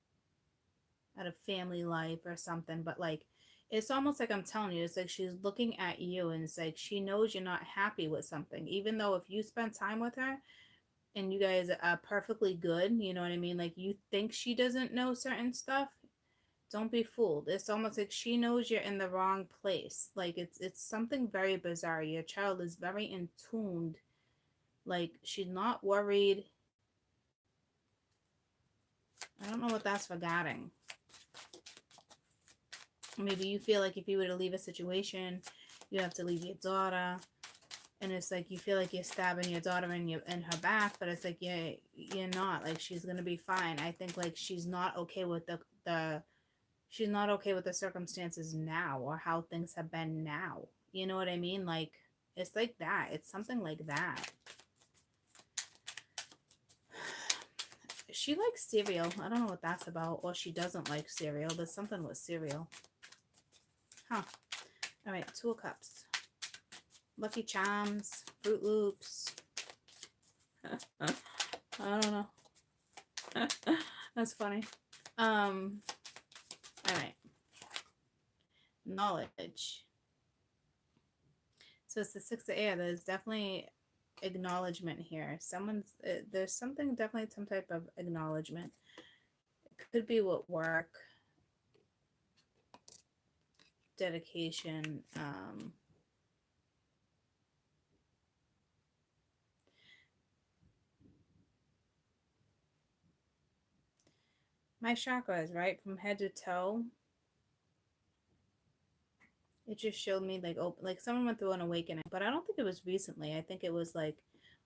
out of family life or something. But like, it's almost like I'm telling you, it's like she's looking at you and it's like she knows you're not happy with something. Even though if you spend time with her and you guys are perfectly good, you know what I mean? Like, you think she doesn't know certain stuff. Don't be fooled. It's almost like she knows you're in the wrong place. Like, it's something very bizarre. Your child is very in tuned. Like, she's not worried. I don't know what that's regarding. Maybe you feel like if you were to leave a situation, you have to leave your daughter, and it's like you feel like you're stabbing your daughter in her back, but it's like you're not. Like, she's gonna be fine. I think like she's not okay with the she's not okay with the circumstances now, or how things have been now. You know what I mean? Like, it's like that. It's something like that. She likes cereal. I don't know what that's about. Or she doesn't like cereal. There's something with cereal. Huh. All right, 2 of Cups. Lucky Charms. Fruit Loops. I don't know. That's funny. All right. Knowledge. So it's the 6 of Air. There's definitely acknowledgement here. There's something, definitely some type of acknowledgement. It could be with work, dedication, my chakras, right, from head to toe. It just showed me like, oh, like someone went through an awakening, but I don't think it was recently. I think it was like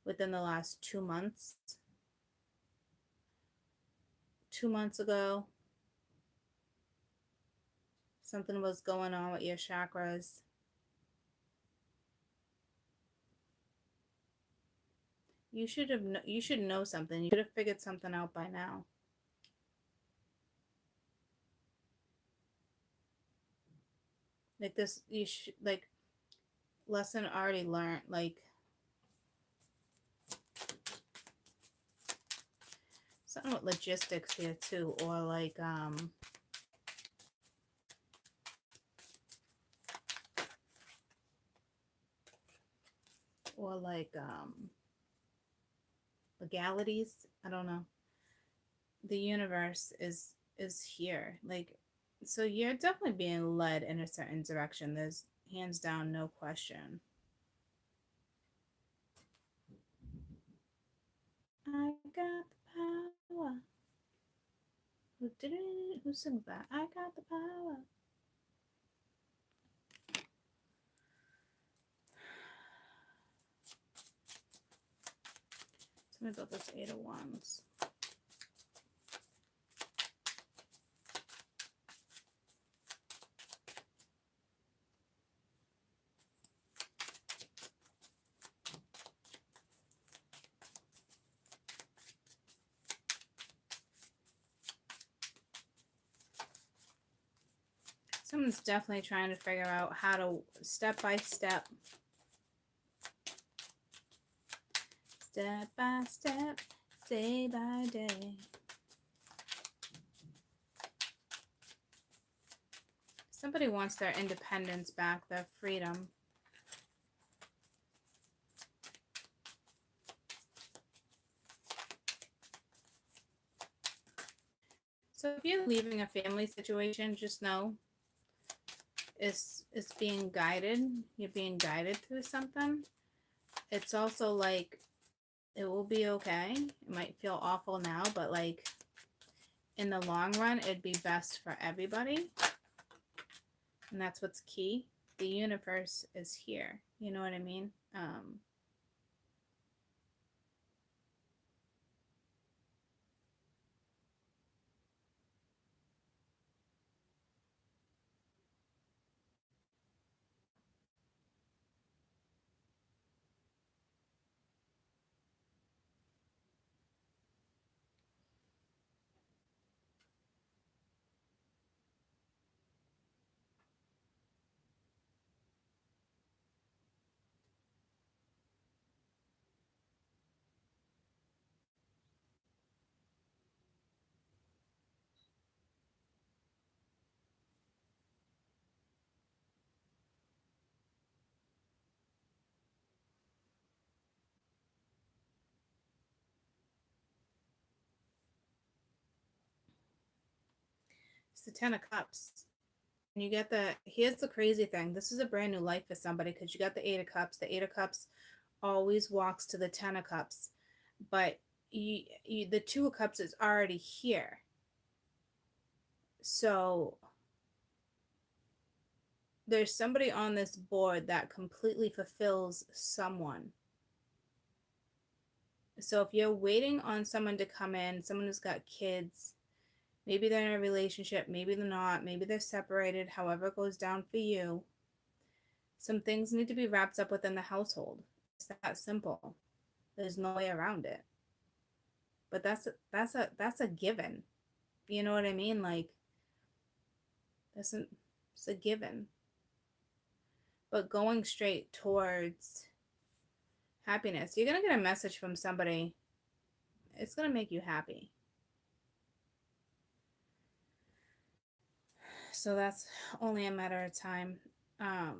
within the last 2 months. 2 months ago, something was going on with your chakras. You should know something. You should have figured something out by now. Like this, you should, like, lesson already learned. Like, something with logistics here too, or like or like legalities. I don't know. The universe is here. Like, so you're definitely being led in a certain direction. There's hands down no question. I got the power. Who did it? Who sang that? I got the power. Tell me about this 8 of Wands. Someone's definitely trying to figure out how to step by step by step, day by day. Somebody wants their independence back, their freedom. So if you're leaving a family situation, just know it's being guided. You're being guided through something. It's also like, it will be okay. It might feel awful now, but like in the long run, it'd be best for everybody. And that's what's key. The universe is here. You know what I mean? It's the 10 of Cups. And you get here's the crazy thing. This is a brand new life for somebody, because you got the 8 of Cups. The 8 of Cups always walks to the 10 of Cups. But the 2 of Cups is already here. So there's somebody on this board that completely fulfills someone. So if you're waiting on someone to come in, someone who's got kids, maybe they're in a relationship, maybe they're not, maybe they're separated, however it goes down for you, some things need to be wrapped up within the household. It's that simple. There's no way around it. But that's a given. You know what I mean? Like it's a given. But going straight towards happiness, you're gonna get a message from somebody. It's gonna make you happy. So that's only a matter of time. I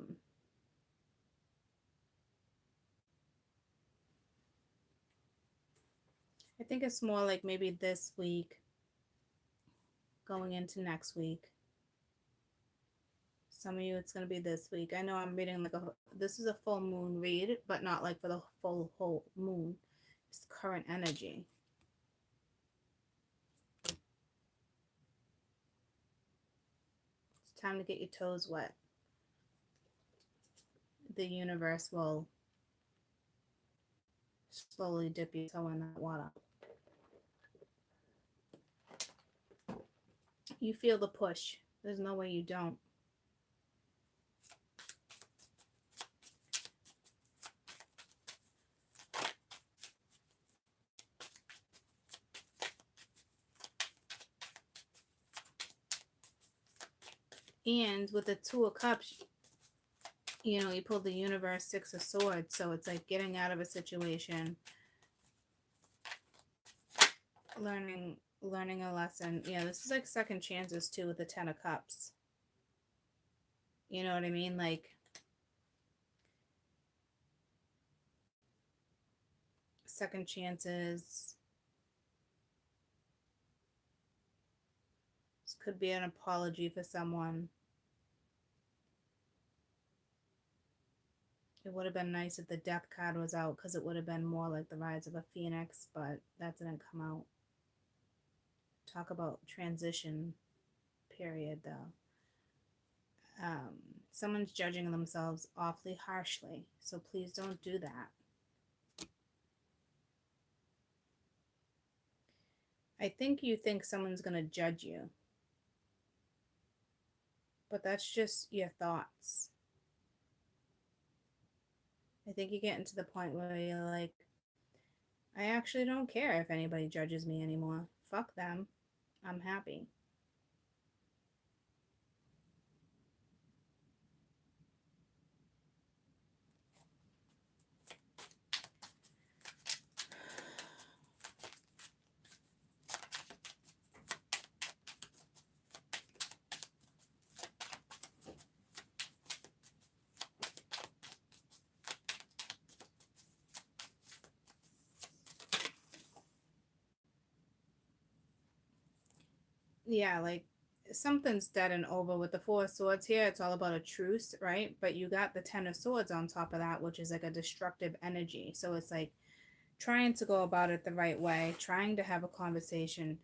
think it's more like maybe this week going into next week. Some of you, it's going to be this week. I know I'm reading this is a full moon read, but not like for the full whole moon. It's current energy. It's time to get your toes wet. The universe will slowly dip your toe in that water. You feel the push. There's no way you don't. And with the Two of Cups, you know, you pulled the Universe, Six of Swords. So it's like getting out of a situation, learning a lesson. Yeah, this is like second chances too with the Ten of Cups. You know what I mean? Like second chances. This could be an apology for someone. It would have been nice if the Death card was out, because it would have been more like the Rise of a Phoenix, but that didn't come out. Talk about transition period, though. Someone's judging themselves awfully harshly, so please don't do that. I think you think someone's going to judge you, but that's just your thoughts. I think you're getting to the point where you're like, I actually don't care if anybody judges me anymore. Fuck them. I'm happy. Yeah, like something's dead and over with the Four of Swords here. It's all about a truce, right? But you got the Ten of Swords on top of that, which is like a destructive energy. So it's like trying to go about it the right way, trying to have a conversation,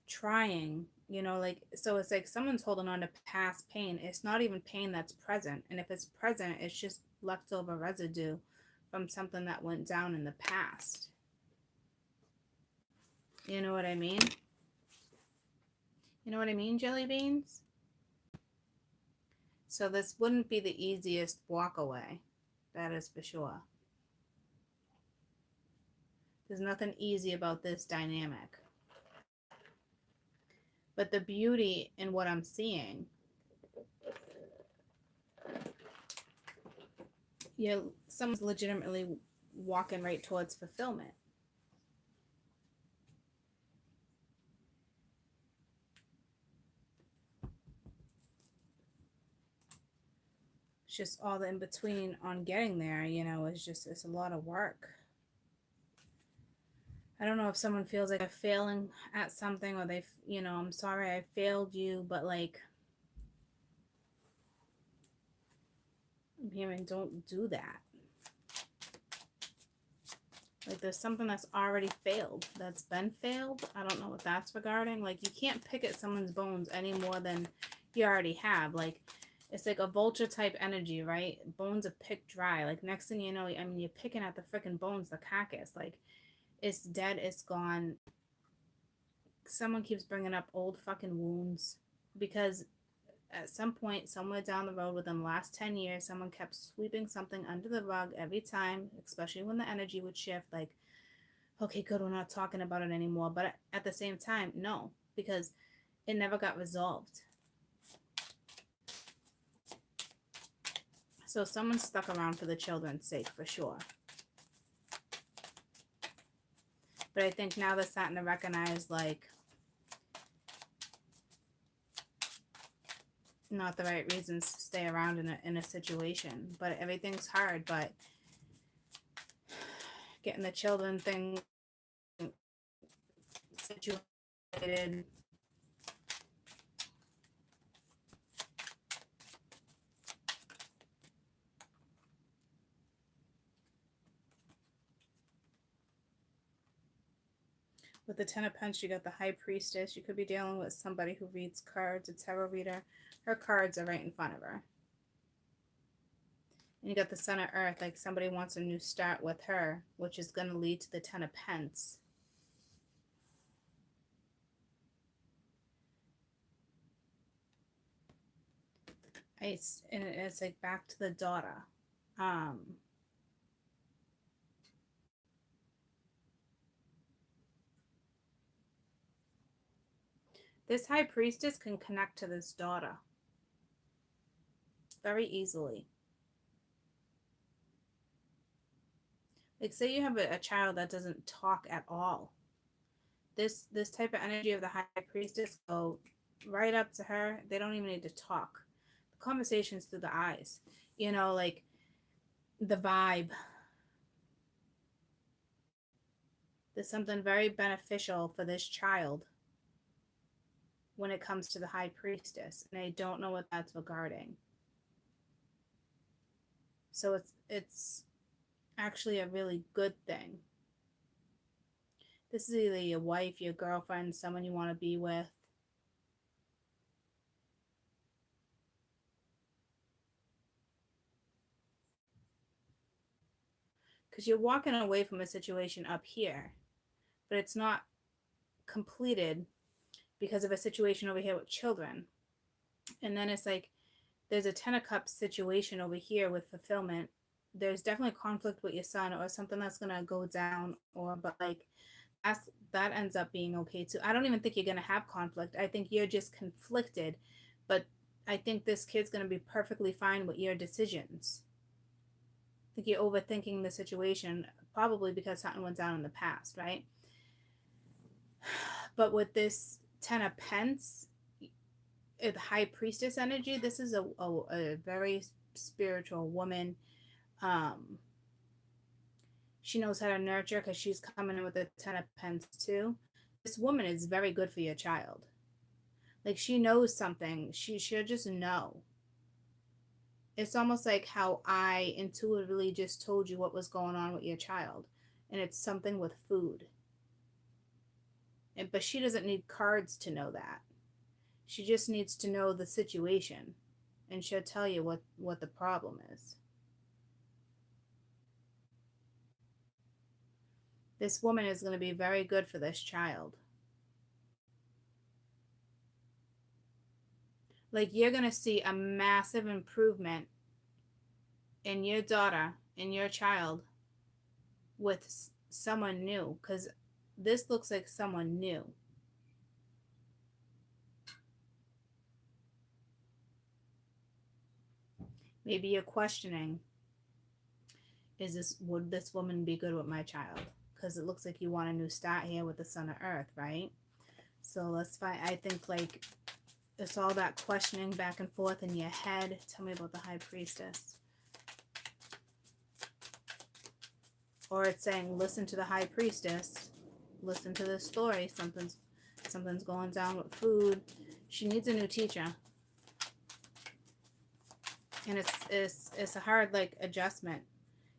trying, you know, like, so it's like someone's holding on to past pain. It's not even pain that's present. And if it's present, it's just leftover residue from something that went down in the past. You know what I mean? You know what I mean, jelly beans? So this wouldn't be the easiest walk away. That is for sure. There's nothing easy about this dynamic. But the beauty in what I'm seeing, someone's legitimately walking right towards fulfillment. It's just all the in between on getting there, you know, it's a lot of work. I don't know if someone feels like they're failing at something, or they, you know, I'm sorry I failed you, but like, I'm hearing don't do that. Like there's something that's already failed, that's been failed. I don't know what that's regarding. Like you can't pick at someone's bones any more than you already have. Like it's like a vulture type energy, right? Bones are picked dry. Like next thing you know, I mean, you're picking at the freaking bones, the carcass. Like it's dead, it's gone. Someone keeps bringing up old fucking wounds because at some point, somewhere down the road within the last 10 years, someone kept sweeping something under the rug every time, especially when the energy would shift. Like, okay, good, we're not talking about it anymore. But at the same time, no, because it never got resolved. So someone stuck around for the children's sake, for sure. But I think now they're starting to recognize, like, not the right reasons to stay around in a situation. But everything's hard, but getting the children thing situated. With the Ten of Pentacles, you got the High Priestess. You could be dealing with somebody who reads cards, a tarot reader. Her cards are right in front of her. And you got the Sun of Earth, like somebody wants a new start with her, which is going to lead to the Ten of Pentacles. And it's like back to the daughter. This High Priestess can connect to this daughter very easily. Like say you have a child that doesn't talk at all. This type of energy of the High Priestess go right up to her. They don't even need to talk. The conversation's through the eyes. You know, like the vibe. There's something very beneficial for this child when it comes to the High Priestess, and I don't know what that's regarding. So it's actually a really good thing. This is either your wife, your girlfriend, someone you want to be with. Because you're walking away from a situation up here, but it's not completed because of a situation over here with children. And then it's like there's a Ten of Cups situation over here with fulfillment. There's definitely conflict with your son or something that's going to go down, or but like that ends up being okay too. I don't even think you're going to have conflict. I think you're just conflicted, but I think this kid's going to be perfectly fine with your decisions. I think you're overthinking the situation, probably because something went down in the past, right? But with this Ten of Pentacles, the High Priestess energy, this is a very spiritual woman. She knows how to nurture because she's coming in with the Ten of Pentacles too. This woman is very good for your child. Like she knows something. She'll just know. It's almost like how I intuitively just told you what was going on with your child. And it's something with food. But she doesn't need cards to know that. She just needs to know the situation. And she'll tell you what the problem is. This woman is going to be very good for this child. Like you're going to see a massive improvement in your daughter, in your child, with someone new. Because this looks like someone new. Maybe you're questioning, would this woman be good with my child? Because it looks like you want a new start here with the Sun of Earth, right? So let's find, I think like it's all that questioning back and forth in your head. Tell me about the High Priestess. Or it's saying, listen to the High Priestess. Listen to this story. Something's going down with food. She needs a new teacher. And it's a hard like adjustment.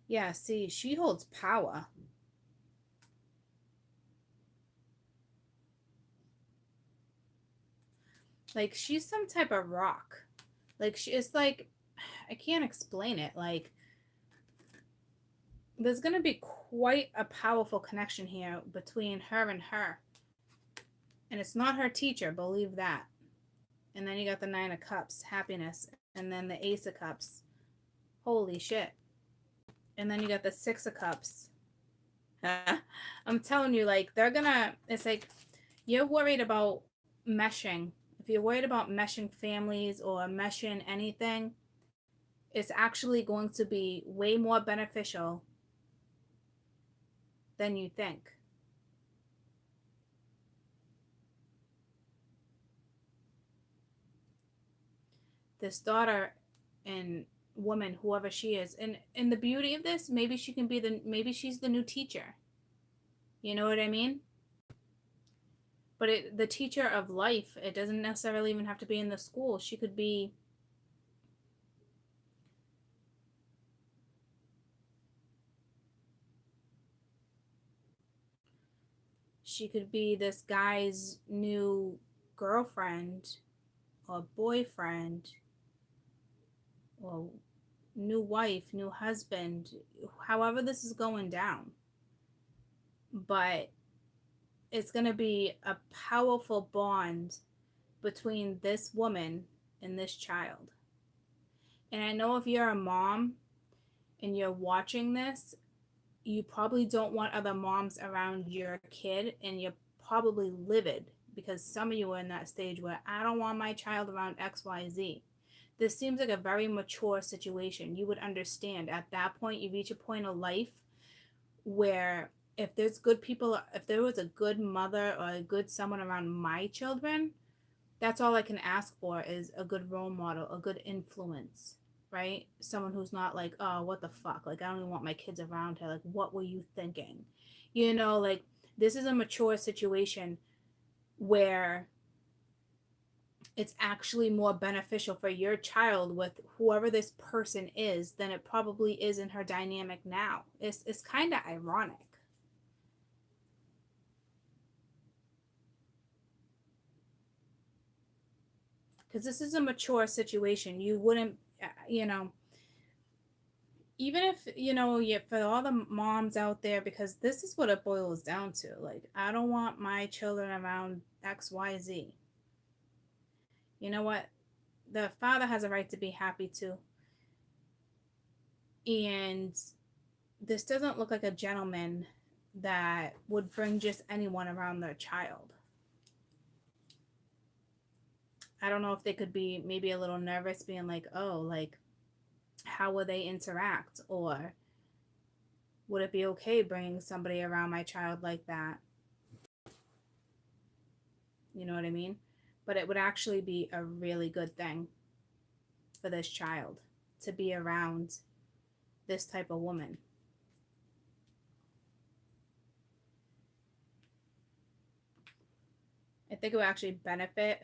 Yeah, see, she holds power. Like she's some type of rock. Like it's like I can't explain it. Like there's going to be quite a powerful connection here between her and her. And it's not her teacher, believe that. And then you got the 9 of Cups, happiness, and then the Ace of Cups. Holy shit. And then you got the 6 of Cups. I'm telling you, like, they're gonna, it's like, you're worried about meshing. If you're worried about meshing families or meshing anything, it's actually going to be way more beneficial than you think. This daughter and woman, whoever she is, and the beauty of this, maybe she can be maybe she's the new teacher. You know what I mean? But the teacher of life, it doesn't necessarily even have to be in the school. She could be this guy's new girlfriend or boyfriend or new wife, new husband, however this is going down. But it's going to be a powerful bond between this woman and this child. And I know if you're a mom and you're watching this, you probably don't want other moms around your kid, and you're probably livid because some of you are in that stage where I don't want my child around XYZ. This seems like a very mature situation. You would understand at that point, you reach a point of life where if there's good people, if there was a good mother or a good someone around my children, that's all I can ask for is a good role model, a good influence, right? Someone who's not like, oh, what the fuck? Like, I don't even want my kids around her. Like, what were you thinking? You know, like, this is a mature situation where it's actually more beneficial for your child with whoever this person is than it probably is in her dynamic now. It's kind of ironic. Because this is a mature situation. You wouldn't, you know, even if, you know, for all the moms out there, because this is what it boils down to. Like, I don't want my children around XYZ. You know what? The father has a right to be happy too. And this doesn't look like a gentleman that would bring just anyone around their child. I don't know if they could be maybe a little nervous, being like, oh, like, how will they interact? Or would it be okay bringing somebody around my child like that? You know what I mean? But it would actually be a really good thing for this child to be around this type of woman. I think it would actually benefit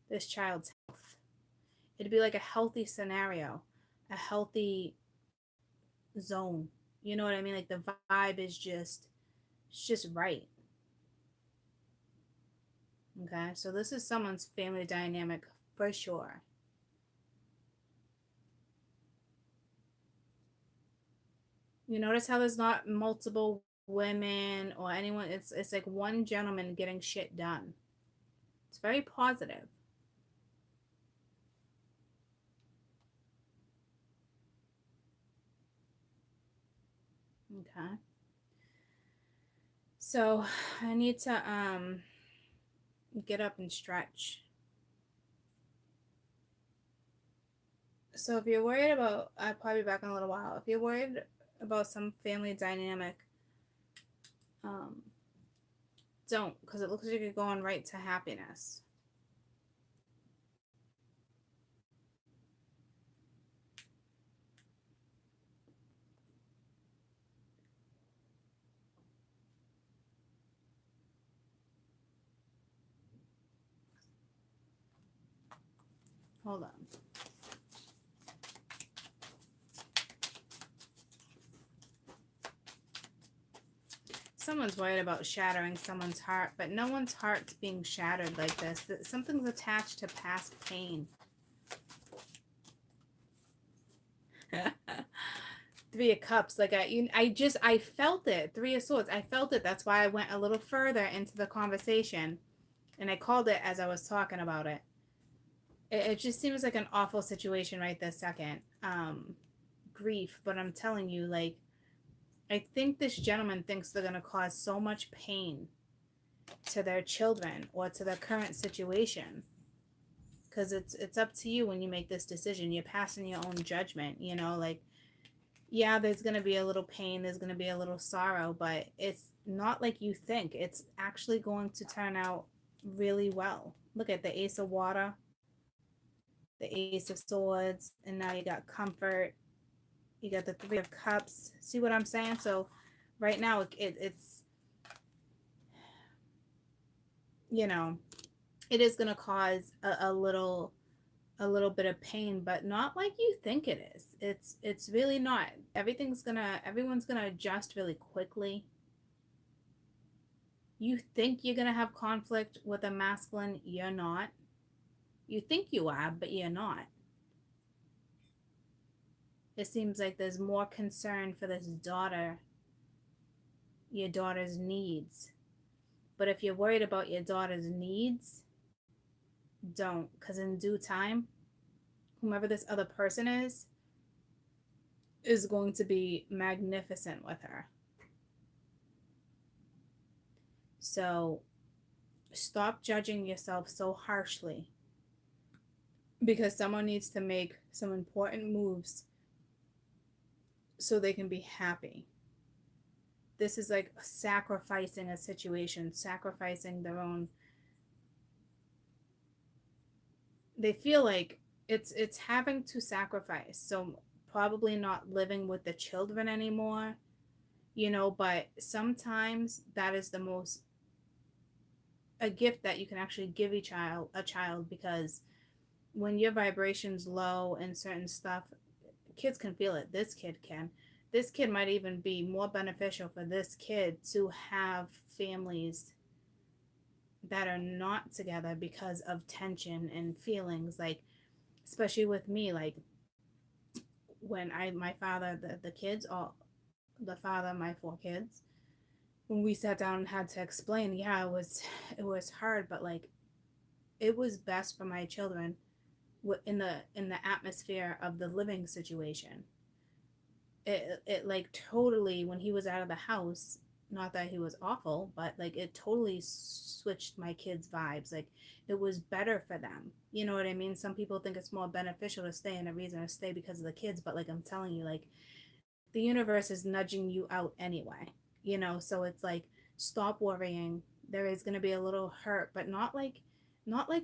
this child's health. It'd be like a healthy scenario, a healthy zone. You know what I mean? Like the vibe is just, it's just right. Okay, so this is someone's family dynamic for sure. You notice how there's not multiple women or anyone. It's like one gentleman getting shit done. It's very positive. Okay. So I need to get up and stretch. So if you're worried about, I'll probably be back in a little while. If you're worried about some family dynamic, um, don't, because it looks like you're going right to happiness. Hold on. Someone's worried about shattering someone's heart, but no one's heart's being shattered like this. Something's attached to past pain. Three of Cups, like I felt it. Three of Swords, I felt it. That's why I went a little further into the conversation, and I called it as I was talking about it. It just seems like an awful situation right this second. Grief, but I'm telling you, like, I think this gentleman thinks they're gonna cause so much pain to their children or to their current situation, because it's up to you when you make this decision. You're passing your own judgment, you know, like, yeah, there's going to be a little pain, there's going to be a little sorrow, but it's not like you think. It's actually going to turn out really well. Look at the Ace of Water, the Ace of Swords, and now you got Comfort. You got the Three of Cups. See what I'm saying? So right now it's, you know, it is going to cause a little bit of pain, but not like you think it is. It's really not. Everyone's gonna adjust really quickly. You think you're gonna have conflict with a masculine, you're not. You think you are, but you're not. It seems like there's more concern for this daughter, your daughter's needs. But if you're worried about your daughter's needs, don't, because in due time, whomever this other person is going to be magnificent with her. So stop judging yourself so harshly, because someone needs to make some important moves so they can be happy. This is like sacrificing a situation, sacrificing their own. They feel like it's having to sacrifice. So probably not living with the children anymore, you know, but sometimes that is the most, a gift that you can actually give a child, because when your vibration's low and certain stuff, kids can feel it. This kid might even be more beneficial for this kid to have families that are not together because of tension and feelings. Like, especially with me, like, when my father, the kids, all the father of my four kids, when we sat down and had to explain, yeah, it was hard, but like, it was best for my children in the atmosphere of the living situation. It like totally, when he was out of the house, not that he was awful, but like, it totally switched my kids' vibes. Like, it was better for them, you know what I mean? Some people think it's more beneficial to stay, and a reason to stay because of the kids, but like, I'm telling you, like, the universe is nudging you out anyway, you know. So it's like, stop worrying. There is going to be a little hurt, but not like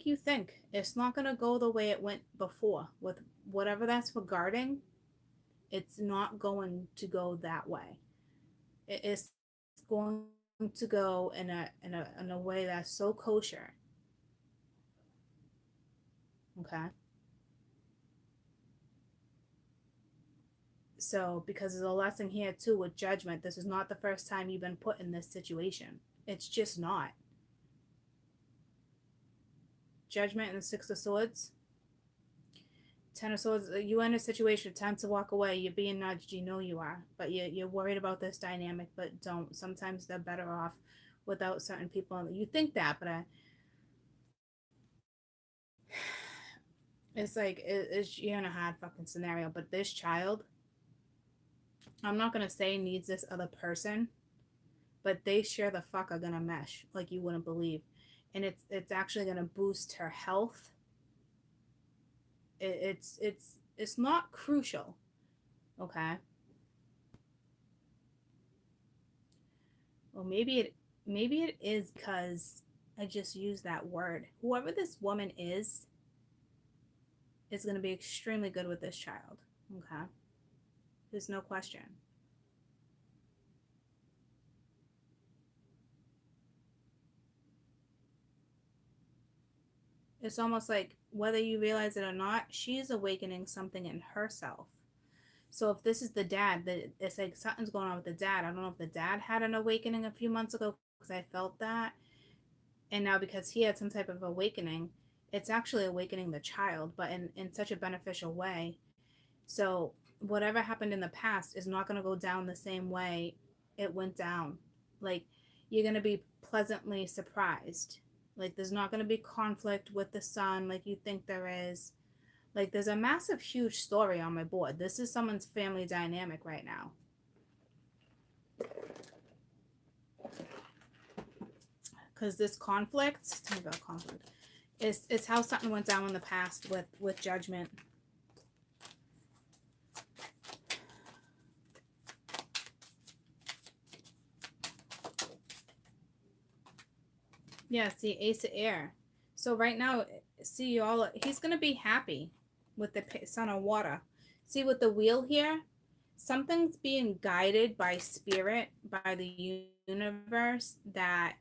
you think. It's not going to go the way it went before with whatever that's regarding. It's not going to go that way. It's going to go in a way that's so kosher. Okay. So, because there's a lesson here too with judgment. This is not the first time you've been put in this situation. It's just not. Judgment and the Six of Swords. Ten of Swords, you in a situation, time to walk away. You're being nudged, you know you are. But you're worried about this dynamic, but don't. Sometimes they're better off without certain people. You think that, but it's like, you're in a hard fucking scenario. But this child, I'm not going to say needs this other person, but they sure the fuck are going to mesh like you wouldn't believe. And it's actually going to boost her health. It's not crucial, okay? Well, maybe it is, because I just used that word. Whoever this woman is going to be extremely good with this child, okay? There's no question. It's almost like, whether you realize it or not, she's awakening something in herself. So if this is the dad, it's like something's going on with the dad. I don't know if the dad had an awakening a few months ago because I felt that. And now because he had some type of awakening, it's actually awakening the child, but in such a beneficial way. So whatever happened in the past is not going to go down the same way it went down. Like, you're going to be pleasantly surprised. Like, there's not going to be conflict with the son like you think there is. Like, there's a massive, huge story on my board. This is someone's family dynamic right now. Because this conflict, tell me about conflict, it's how something went down in the past with judgment. Yeah, see, Ace of Air. So right now, see, y'all, he's going to be happy with the Son of Water. See, with the wheel here, something's being guided by spirit, by the universe, that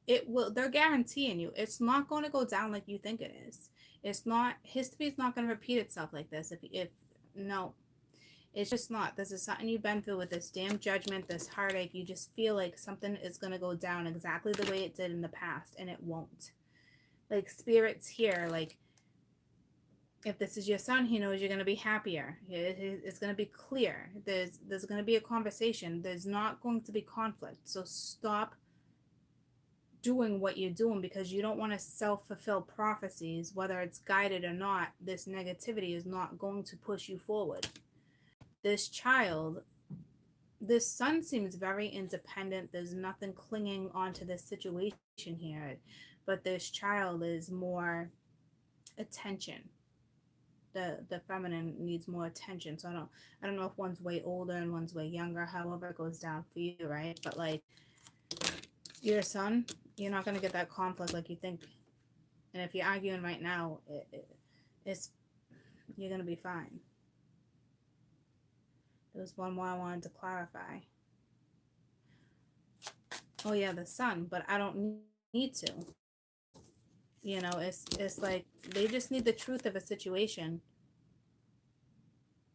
it will, they're guaranteeing you it's not going to go down like you think it is. It's not, history's not going to repeat itself like this. If no, it's just not. This is something you've been through with this damn judgment, this heartache. You just feel like something is going to go down exactly the way it did in the past, and it won't. Like, spirit's here. Like, if this is your son, he knows you're going to be happier. It's going to be clear. There's going to be a conversation. There's not going to be conflict. So stop doing what you're doing because you don't want to self-fulfill prophecies. Whether it's guided or not, this negativity is not going to push you forward. This child, this son seems very independent. There's nothing clinging onto this situation here, but this child is more attention. The feminine needs more attention. So I don't know if one's way older and one's way younger, however it goes down for you, right? But like, your son, you're not going to get that conflict like you think. And if you're arguing right now, it's you're going to be fine. There was one more I wanted to clarify. Oh yeah, the son, but I don't need to. You know, it's like they just need the truth of a situation.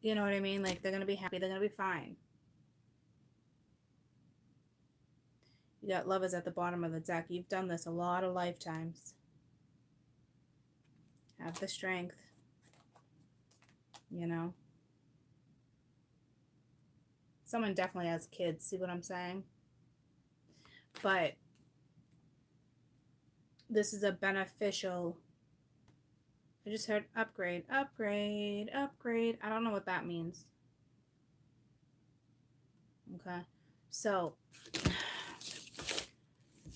You know what I mean? Like, they're going to be happy. They're going to be fine. You got Lovers at the bottom of the deck. You've done this a lot of lifetimes. Have the strength. You know? Someone definitely has kids. See what I'm saying? But this is a beneficial... I just heard upgrade, upgrade, upgrade. I don't know what that means. Okay. So,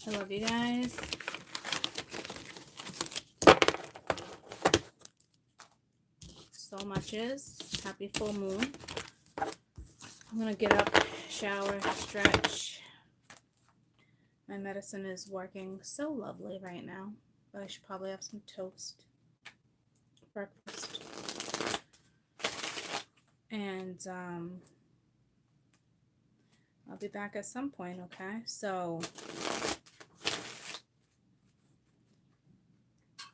I love you guys. So much is. Happy full moon. I'm going to get up, shower, stretch. My medicine is working so lovely right now. But I should probably have some toast. Breakfast. And I'll be back at some point, okay? So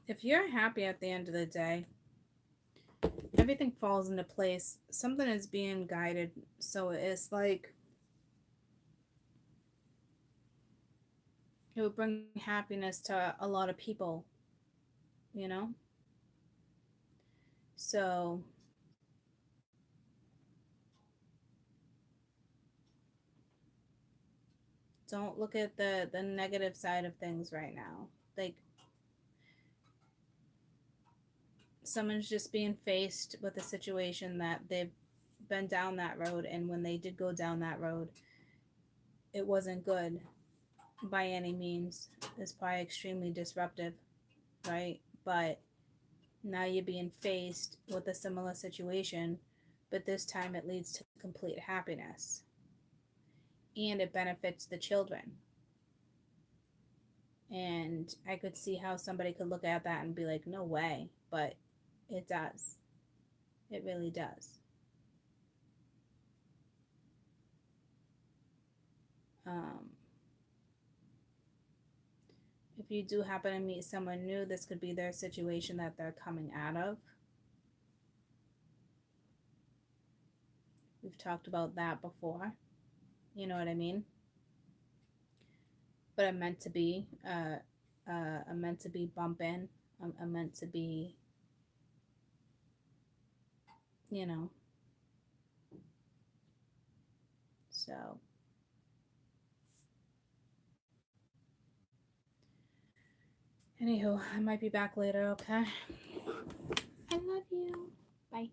if you're happy at the end of the day, everything falls into place. Something is being guided. So it's like it would bring happiness to a lot of people, you know? So don't look at the negative side of things right now. Like, someone's just being faced with a situation that they've been down that road, and when they did go down that road, it wasn't good by any means. It's probably extremely disruptive, right? But now you're being faced with a similar situation, but this time it leads to complete happiness, and it benefits the children. And I could see how somebody could look at that and be like, no way, but it does. It really does. If you do happen to meet someone new, this could be their situation that they're coming out of. We've talked about that before. You know what I mean? But I'm meant to be, I'm meant to be bumping. I'm meant to be, you know. So, anywho, I might be back later, okay? I love you. Bye.